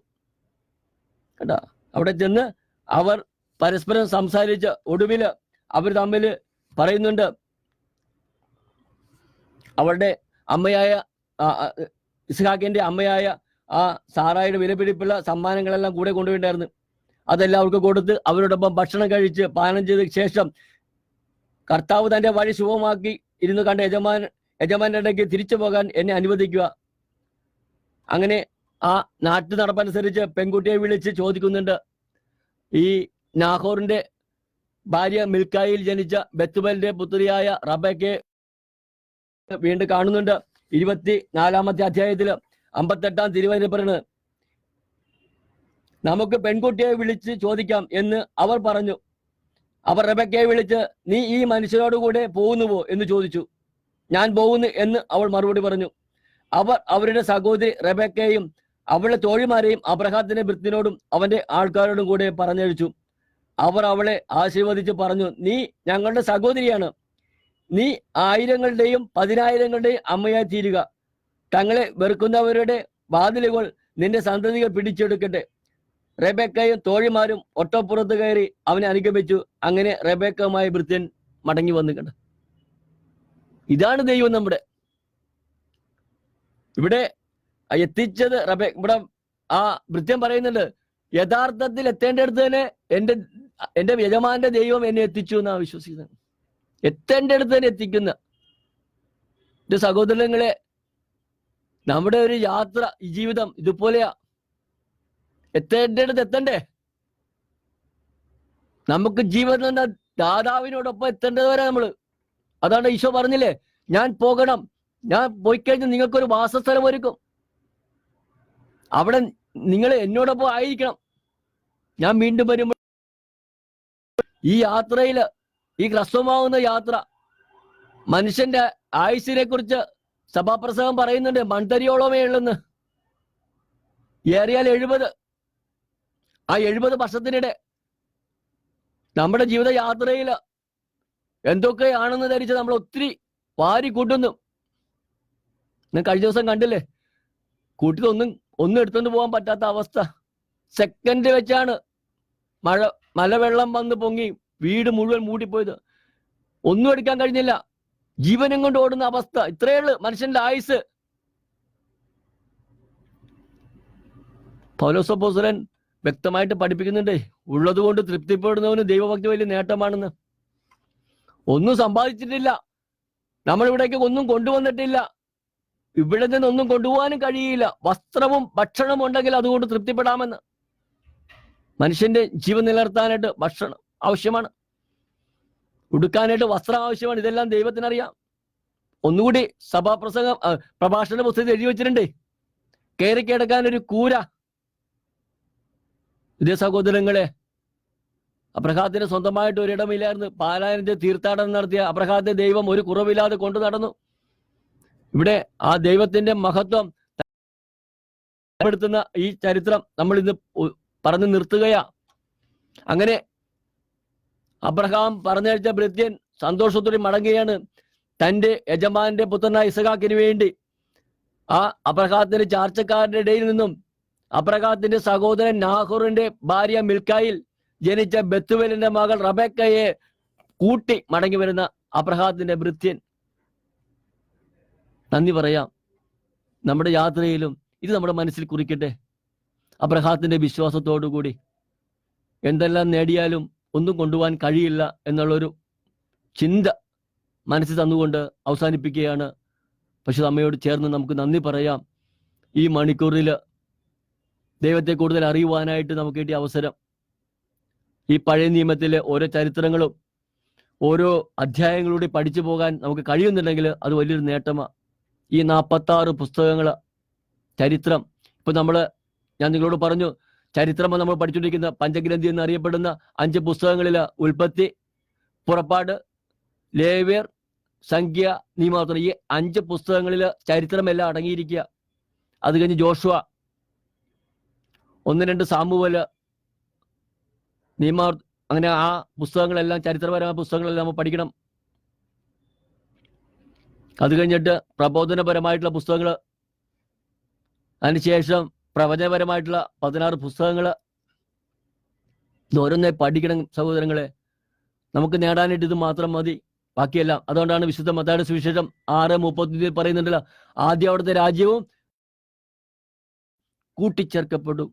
കണ്ട, അവിടെ ചെന്ന് അവർ പരസ്പരം സംസാരിച്ച് ഒടുവിൽ അവർ തമ്മിൽ പറയുന്നുണ്ട്. അവരുടെ അമ്മയായ ഇസ്ഹാക്കിന്റെ അമ്മയായ ആ സാറായുടെ വിലപിടിപ്പുള്ള സമ്മാനങ്ങളെല്ലാം കൂടെ കൊണ്ടുപോയിട്ടുണ്ടായിരുന്നു. അതെല്ലാം അവർക്ക് കൊടുത്ത് അവരോടൊപ്പം ഭക്ഷണം കഴിച്ച് പാനം ചെയ്ത ശേഷം കർത്താവ് തന്റെ വഴി ശുഭമാക്കി ഇരുന്ന് കണ്ട യജമാന്റെ ഇടയ്ക്ക് തിരിച്ചു പോകാൻ എന്നെ അനുവദിക്കുക. അങ്ങനെ ആ നാട്ടു നടപ്പനുസരിച്ച് പെൺകുട്ടിയെ വിളിച്ച് ചോദിക്കുന്നുണ്ട്. ഈ നാഹോറിന്റെ ഭാര്യ മിൽക്കായിൽ ജനിച്ച ബെത്തുബേലിന്റെ പുത്രിയായ റബേക്കയെ വീണ്ടും കാണുന്നുണ്ട്. 24-ാമത്തെ അധ്യായത്തില് 58-ാം തിരുവചനം പറയുന്നത്, നമുക്ക് പെൺകുട്ടിയെ വിളിച്ച് ചോദിക്കാം എന്ന് അവർ പറഞ്ഞു. അവർ റബേക്കയെ വിളിച്ച്, നീ ഈ മനുഷ്യരോടുകൂടെ പോകുന്നുവോ എന്ന് ചോദിച്ചു. ഞാൻ പോകുന്നു എന്ന് അവൾ മറുപടി പറഞ്ഞു. അവർ അവരുടെ സഹോദരി റബേക്കയെയും അവളുടെ തോഴിമാരെയും അബ്രഹാത്തിന്റെ ഭൃത്യനോടും അവന്റെ ആൾക്കാരോടും കൂടെ പറഞ്ഞയച്ചു. അവർ അവളെ ആശീർവദിച്ച് പറഞ്ഞു, നീ ഞങ്ങളുടെ സഹോദരിയാണ്. നീ 1000-ങ്ങളുടെയും 10,000-ങ്ങളുടെയും അമ്മയായി തീരുക. തങ്ങളെ വെറുക്കുന്നവരുടെ വാതിലുകൾ നിന്റെ സന്തതികൾ പിടിച്ചെടുക്കട്ടെ. റെബേക്കയും തോഴിമാരും ഒട്ടപ്പുറത്ത് കയറി അവനെ അനുഗമിച്ചു. അങ്ങനെ റെബേക്കയുമായി ഭൃത്യൻ മടങ്ങി വന്നു. കണ്ട, ഇതാണ് ദൈവം നമ്മുടെ ഇവിടെ എത്തിച്ചത്. ഇവിടെ ആ ഭൃത്യൻ പറയുന്നുണ്ട്, യഥാർത്ഥത്തിൽ എത്തേണ്ടടുത്ത് തന്നെ എന്റെ യജമാന്റെ ദൈവം എന്നെ എത്തിച്ചു എന്നാണ് വിശ്വസിക്കുന്നത്. എത്തേണ്ടടുത്ത് തന്നെ എത്തിക്കുന്ന എന്റെ സഹോദരങ്ങളെ, നമ്മുടെ ഒരു യാത്ര, ഈ ജീവിതം ഇതുപോലെയാ. എത്തേണ്ടടുത്ത് എത്തണ്ടേ? നമുക്ക് ജീവിതം ദാതാവിനോടൊപ്പം എത്തേണ്ടതുവരെ നമ്മള്. അതാണ് ഈശോ പറഞ്ഞില്ലേ, ഞാൻ പോകണം, ഞാൻ പോയി കഴിഞ്ഞാൽ നിങ്ങൾക്കൊരു വാസസ്ഥലം ഒരുക്കും, അവിടെ നിങ്ങൾ എന്നോടൊപ്പം ആയിരിക്കണം. ഞാൻ വീണ്ടും വരുമ്പോൾ ഈ യാത്രയില്, ഈ ഹ്രസ്വമാവുന്ന യാത്ര, മനുഷ്യന്റെ ആയുസ്സിനെ കുറിച്ച് സഭാപ്രസംഗം പറയുന്നുണ്ട്. മൺതരിയോളമേ ഉള്ളെന്ന്, ഏറിയാൽ 70. ആ 70 വർഷത്തിനിടെ നമ്മുടെ ജീവിത യാത്രയിൽ എന്തൊക്കെയാണെന്ന് ധരിച്ച് നമ്മൾ ഒത്തിരി വാരി കൂട്ടുന്നു. കഴിഞ്ഞ ദിവസം കണ്ടില്ലേ, ഒന്നും എടുത്തുകൊണ്ട് പോകാൻ പറ്റാത്ത അവസ്ഥ. സെക്കൻഡ് വെച്ചാണ് മലവെള്ളം വന്ന് പൊങ്ങി വീട് മുഴുവൻ മൂടിപ്പോയത്. ഒന്നും എടുക്കാൻ കഴിഞ്ഞില്ല. ജീവനും കൊണ്ട് ഓടുന്ന അവസ്ഥ. ഇത്രയേ ഉള്ളൂ മനുഷ്യന്റെ ആയുസ്. പൗലോസ് അപ്പോസ്തലൻ വ്യക്തമായിട്ട് പഠിപ്പിക്കുന്നുണ്ടേ, ഉള്ളത് കൊണ്ട് തൃപ്തിപ്പെടുന്നവന് ദൈവഭക്തി വലിയ നേട്ടമാണെന്ന്. ഒന്നും സമ്പാദിച്ചിട്ടില്ല, നമ്മളിവിടേക്ക് ഒന്നും കൊണ്ടുവന്നിട്ടില്ല, ഇവിടെ നിന്നൊന്നും കൊണ്ടുപോകാനും കഴിയില്ല. വസ്ത്രവും ഭക്ഷണവും ഉണ്ടെങ്കിൽ അതുകൊണ്ട് തൃപ്തിപ്പെടാമെന്ന്. മനുഷ്യന്റെ ജീവൻ നിലനിർത്താനായിട്ട് ഭക്ഷണം ആവശ്യമാണ്, ഉടുക്കാനായിട്ട് വസ്ത്രം ആവശ്യമാണ്. ഇതെല്ലാം ദൈവത്തിനറിയാം. ഒന്നുകൂടി പ്രഭാഷണ പുസ്തകത്തിൽ എഴുതി വെച്ചിട്ടുണ്ട്, കയറി കിടക്കാൻ ഒരു കൂര. ഇതേ സഹോദരങ്ങളെ, അബ്രഹാത്തിന് സ്വന്തമായിട്ട് ഒരിടമില്ലായിരുന്നു. പാലായനത്തെ തീർത്ഥാടനം നടത്തിയ അബ്രഹാത്തെ ദൈവം ഒരു കുറവില്ലാതെ കൊണ്ടു നടന്നു. ഇവിടെ ആ ദൈവത്തിന്റെ മഹത്വം പ്പെടുത്തുന്ന ഈ ചരിത്രം നമ്മൾ ഇന്ന് പറഞ്ഞു നിർത്തുകയാ. അങ്ങനെ അബ്രഹാം പറഞ്ഞയച്ച ഭൃത്യൻ സന്തോഷത്തോടെ മടങ്ങുകയാണ്. തന്റെ യജമാന്റെ പുത്രനായ ഇസഹാക്കിന് വേണ്ടി ആ അബ്രഹാത്തിന്റെ ചാർച്ചക്കാരുടെ ഇടയിൽ നിന്നും അബ്രഹാത്തിന്റെ സഹോദരൻ നാഹോറിന്റെ ഭാര്യ മിൽക്കായിൽ ജനിച്ച ബെത്തുവേലിന്റെ മകൾ റബേക്കയെ കൂട്ടി മടങ്ങി വരുന്ന അബ്രഹാത്തിന്റെ ഭൃത്യൻ. നന്ദി പറയാം. നമ്മുടെ യാത്രയിലും ഇത് നമ്മുടെ മനസ്സിൽ കുറിക്കട്ടെ. അബ്രഹാത്തിന്റെ വിശ്വാസത്തോടുകൂടി എന്തെല്ലാം നേടിയാലും ഒന്നും കൊണ്ടുപോകാൻ കഴിയില്ല എന്നുള്ളൊരു ചിന്ത മനസ്സിൽ തന്നുകൊണ്ട് അവസാനിപ്പിക്കുകയാണ്. പക്ഷെ അമ്മയോട് ചേർന്ന് നമുക്ക് നന്ദി പറയാം. ഈ മണിക്കൂറിൽ ദൈവത്തെ കൂടുതൽ അറിയുവാനായിട്ട് നമുക്ക് കിട്ടിയ അവസരം, ഈ പഴയ നിയമത്തിലെ ഓരോ ചരിത്രങ്ങളും ഓരോ അധ്യായങ്ങളിലൂടെ പഠിച്ചു പോകാൻ നമുക്ക് കഴിയുന്നുണ്ടെങ്കിൽ അത് വലിയൊരു നേട്ടമാണ്. ഈ 46 പുസ്തകങ്ങൾ ചരിത്രം. ഇപ്പൊ ഞാൻ നിങ്ങളോട് പറഞ്ഞു, ചരിത്രം നമ്മൾ പഠിച്ചുകൊണ്ടിരിക്കുന്ന പഞ്ചഗ്രന്ഥി എന്നറിയപ്പെടുന്ന 5 പുസ്തകങ്ങളിൽ ഉൽപ്പത്തി, പുറപ്പാട്, ലേവ്യർ, സംഖ്യ, നിയമാവർത്തനം, ഈ 5 പുസ്തകങ്ങളിൽ ചരിത്രമെല്ലാം അടങ്ങിയിരിക്കുക. അത് കഴിഞ്ഞ് ജോഷുവ, 1-2 സാമുവേൽ, അങ്ങനെ ആ പുസ്തകങ്ങളെല്ലാം ചരിത്രപരമായ പുസ്തകങ്ങളെല്ലാം നമ്മൾ പഠിക്കണം. അത് കഴിഞ്ഞിട്ട് പ്രബോധനപരമായിട്ടുള്ള പുസ്തകങ്ങൾ, അതിനുശേഷം പ്രവചനപരമായിട്ടുള്ള 16 പുസ്തകങ്ങൾ. ഓരോന്നെ പഠിക്കണം സഹോദരങ്ങളെ. നമുക്ക് നേടാനായിട്ട് ഇത് മാത്രം മതി, ബാക്കിയെല്ലാം. അതുകൊണ്ടാണ് വിശുദ്ധ മത്തായിയുടെ സുവിശേഷം 6:35 പറയുന്നുണ്ടല്ലോ, ആദ്യം അവിടുത്തെ രാജ്യവും കൂട്ടിച്ചേർക്കപ്പെടും.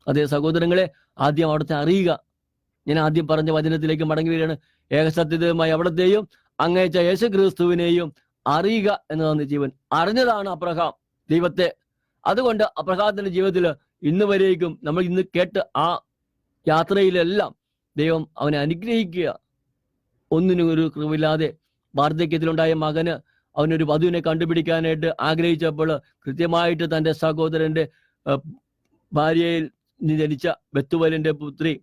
അതേ സഹോദരങ്ങളെ, ആദ്യം അവിടുത്തെ അറിയുക. ഞാൻ ആദ്യം പറഞ്ഞ വചനത്തിലേക്ക് മടങ്ങി വരികയാണ്. ഏകസത്യതയുമായി അവിടത്തെയും അങ്ങയച്ച യേശു ക്രിസ്തുവിനെയും അറിയുക എന്നതാണ് ജീവൻ. അറിഞ്ഞതാണ് അബ്രഹാം ദൈവത്തെ. അതുകൊണ്ട് അബ്രഹാത്തിന്റെ ജീവിതത്തിൽ ഇന്ന് വരേക്കും നമ്മൾ ഇന്ന് കേട്ട് ആ യാത്രയിലെല്ലാം ദൈവം അവനെ അനുഗ്രഹിക്കുക. ഒന്നിനും ഒരു കുറവില്ലാതെ വാർദ്ധക്യത്തിലുണ്ടായ മകന് അവനൊരു വധുവിനെ കണ്ടുപിടിക്കാനായിട്ട് ആഗ്രഹിച്ചപ്പോൾ കൃത്യമായിട്ട് തൻ്റെ സഹോദരന്റെ ഭാര്യയിൽ ജനിച്ച ബെത്തുവേലിന്റെ പുത്രി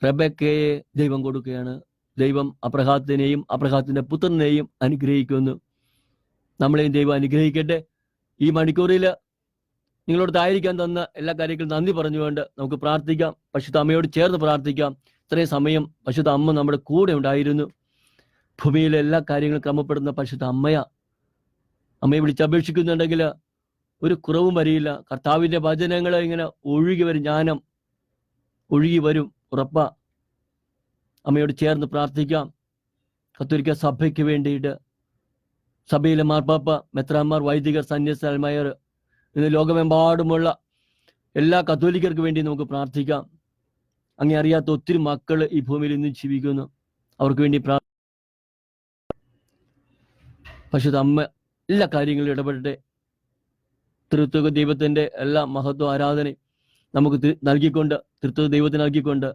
റബേക്കയെ ദൈവം കൊടുക്കുകയാണ്. ദൈവം അബ്രഹാത്തിനെയും അബ്രഹാത്തിന്റെ പുത്രനെയും അനുഗ്രഹിക്കുന്നു. നമ്മളെയും ദൈവം അനുഗ്രഹിക്കട്ടെ. ഈ മണിക്കൂറിൽ നിങ്ങളോടത്തായിരിക്കാൻ തന്ന എല്ലാ കാര്യങ്ങളും നന്ദി പറഞ്ഞുകൊണ്ട് നമുക്ക് പ്രാർത്ഥിക്കാം. പരിശുദ്ധ അമ്മയോട് ചേർന്ന് പ്രാർത്ഥിക്കാം. ഇത്രയും സമയം പരിശുദ്ധ അമ്മ നമ്മുടെ കൂടെ ഉണ്ടായിരുന്നു. ഭൂമിയിലെ എല്ലാ കാര്യങ്ങളും ക്രമപ്പെടുന്ന പരിശുദ്ധ അമ്മയാ. അമ്മയെ വിളിച്ചപേക്ഷിക്കുന്നുണ്ടെങ്കിൽ ഒരു കുറവും വരിയില്ല. കർത്താവിന്റെ വചനങ്ങൾ ഇങ്ങനെ ഒഴുകി വരും, ജ്ഞാനം ഒഴുകി വരും, ഉറപ്പാ. അമ്മയോട് ചേർന്ന് പ്രാർത്ഥിക്കാം. കത്തോലിക്ക സഭയ്ക്ക് വേണ്ടിയിട്ട്, സഭയിലെ മാർപ്പാപ്പ, മെത്രാന്മാർ, വൈദികർ, സന്യസ്തന്മാർ, ഇന്ന് ലോകമെമ്പാടുമുള്ള എല്ലാ കത്തോലിക്കർക്ക് വേണ്ടി നമുക്ക് പ്രാർത്ഥിക്കാം. അങ്ങേ അറിയാത്ത ഒത്തിരി മക്കൾ ഈ ഭൂമിയിൽ ഇന്ന് ജീവിക്കുന്നു. അവർക്ക് വേണ്ടി പക്ഷെ അമ്മ എല്ലാ കാര്യങ്ങളിലും ഇടപെടട്ടെ. തൃത്വ ദൈവത്തിന്റെ എല്ലാ മഹത്വ ആരാധനയും നമുക്ക് നൽകിക്കൊണ്ട്, തൃത്വ ദൈവത്തിന് നൽകിക്കൊണ്ട്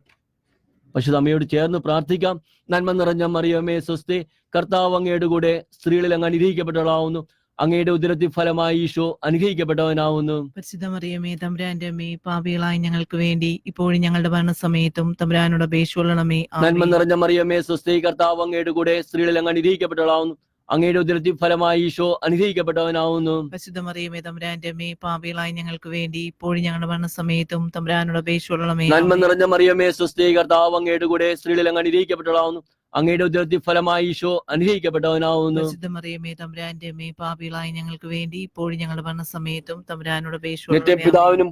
പക്ഷെ അമ്മയോട് ചേർന്ന് പ്രാർത്ഥിക്കാം. നന്മ നിറഞ്ഞ മറിയമേ സ്വസ്തി, കർത്താവ് അങ്ങയുടെ കൂടെ, സ്ത്രീകളിൽ അങ്ങ് അനുഗ്രഹിക്കപ്പെട്ടവളാവുന്നു. അങ്ങയുടെ ഉദരത്തിൽ ഫലമായി ഈശോ അനുഗ്രഹിക്കപ്പെട്ടവനാവുന്നു. പരിശുദ്ധ മറിയമേ തമ്പുരാന്റെ അമ്മേ, പാപികളായ ഞങ്ങൾക്ക് വേണ്ടി ഇപ്പോഴും ഞങ്ങളുടെ മരണസമയത്തും തമ്പുരാനോട് അപേക്ഷിച്ചുകൊള്ളണമേ. നന്മ നിറഞ്ഞ മറിയമേ സ്വസ്തി, കർത്താവ് അങ്ങയുടെ കൂടെ, സ്ത്രീകളിൽ അങ്ങ് അനുഗ്രഹിക്കപ്പെട്ടവളാവുന്നു. അങ്ങയുടെ ഉദരത്തിൽ ഫലമായി ഈശോ അനുഗ്രഹിക്കപ്പെട്ടവനാവുന്നു. പരിശുദ്ധ മറിയമേ തമ്പുരാന്റെ അമ്മേ, പാപികളായ ഞങ്ങൾക്ക് വേണ്ടി ഇപ്പോഴും ഞങ്ങളുടെ മരണസമയത്തും തമ്പുരാനോട് അപേക്ഷിച്ചുകൊള്ളണമേ. നന്മ ആമേൻ. നിറഞ്ഞ മറിയമേ സ്വസ്തി, കർത്താവ് അങ്ങയുടെ കൂടെ സ്ത്രീകളിൽ അങ്ങ് അനുഗ്രഹിക്കപ്പെട്ടവളാവുന്നു. അങ്ങയുടെ ഉദരത്തിൽ ഫലമായി ഈശോ അനുഗ്രഹിക്കപ്പെട്ടവനാവുന്നു. പരിശുദ്ധ മറിയമേ തമ്പുരാന്റെ അമ്മേ, പാപികളായ ഞങ്ങൾക്ക് വേണ്ടി ഇപ്പോഴും ഞങ്ങളുടെ മരണസമയത്തും തമ്പുരാനോട് നിത്യം അപേക്ഷിച്ചുകൊള്ളണമേ. ആമേൻ. പിതാവിനും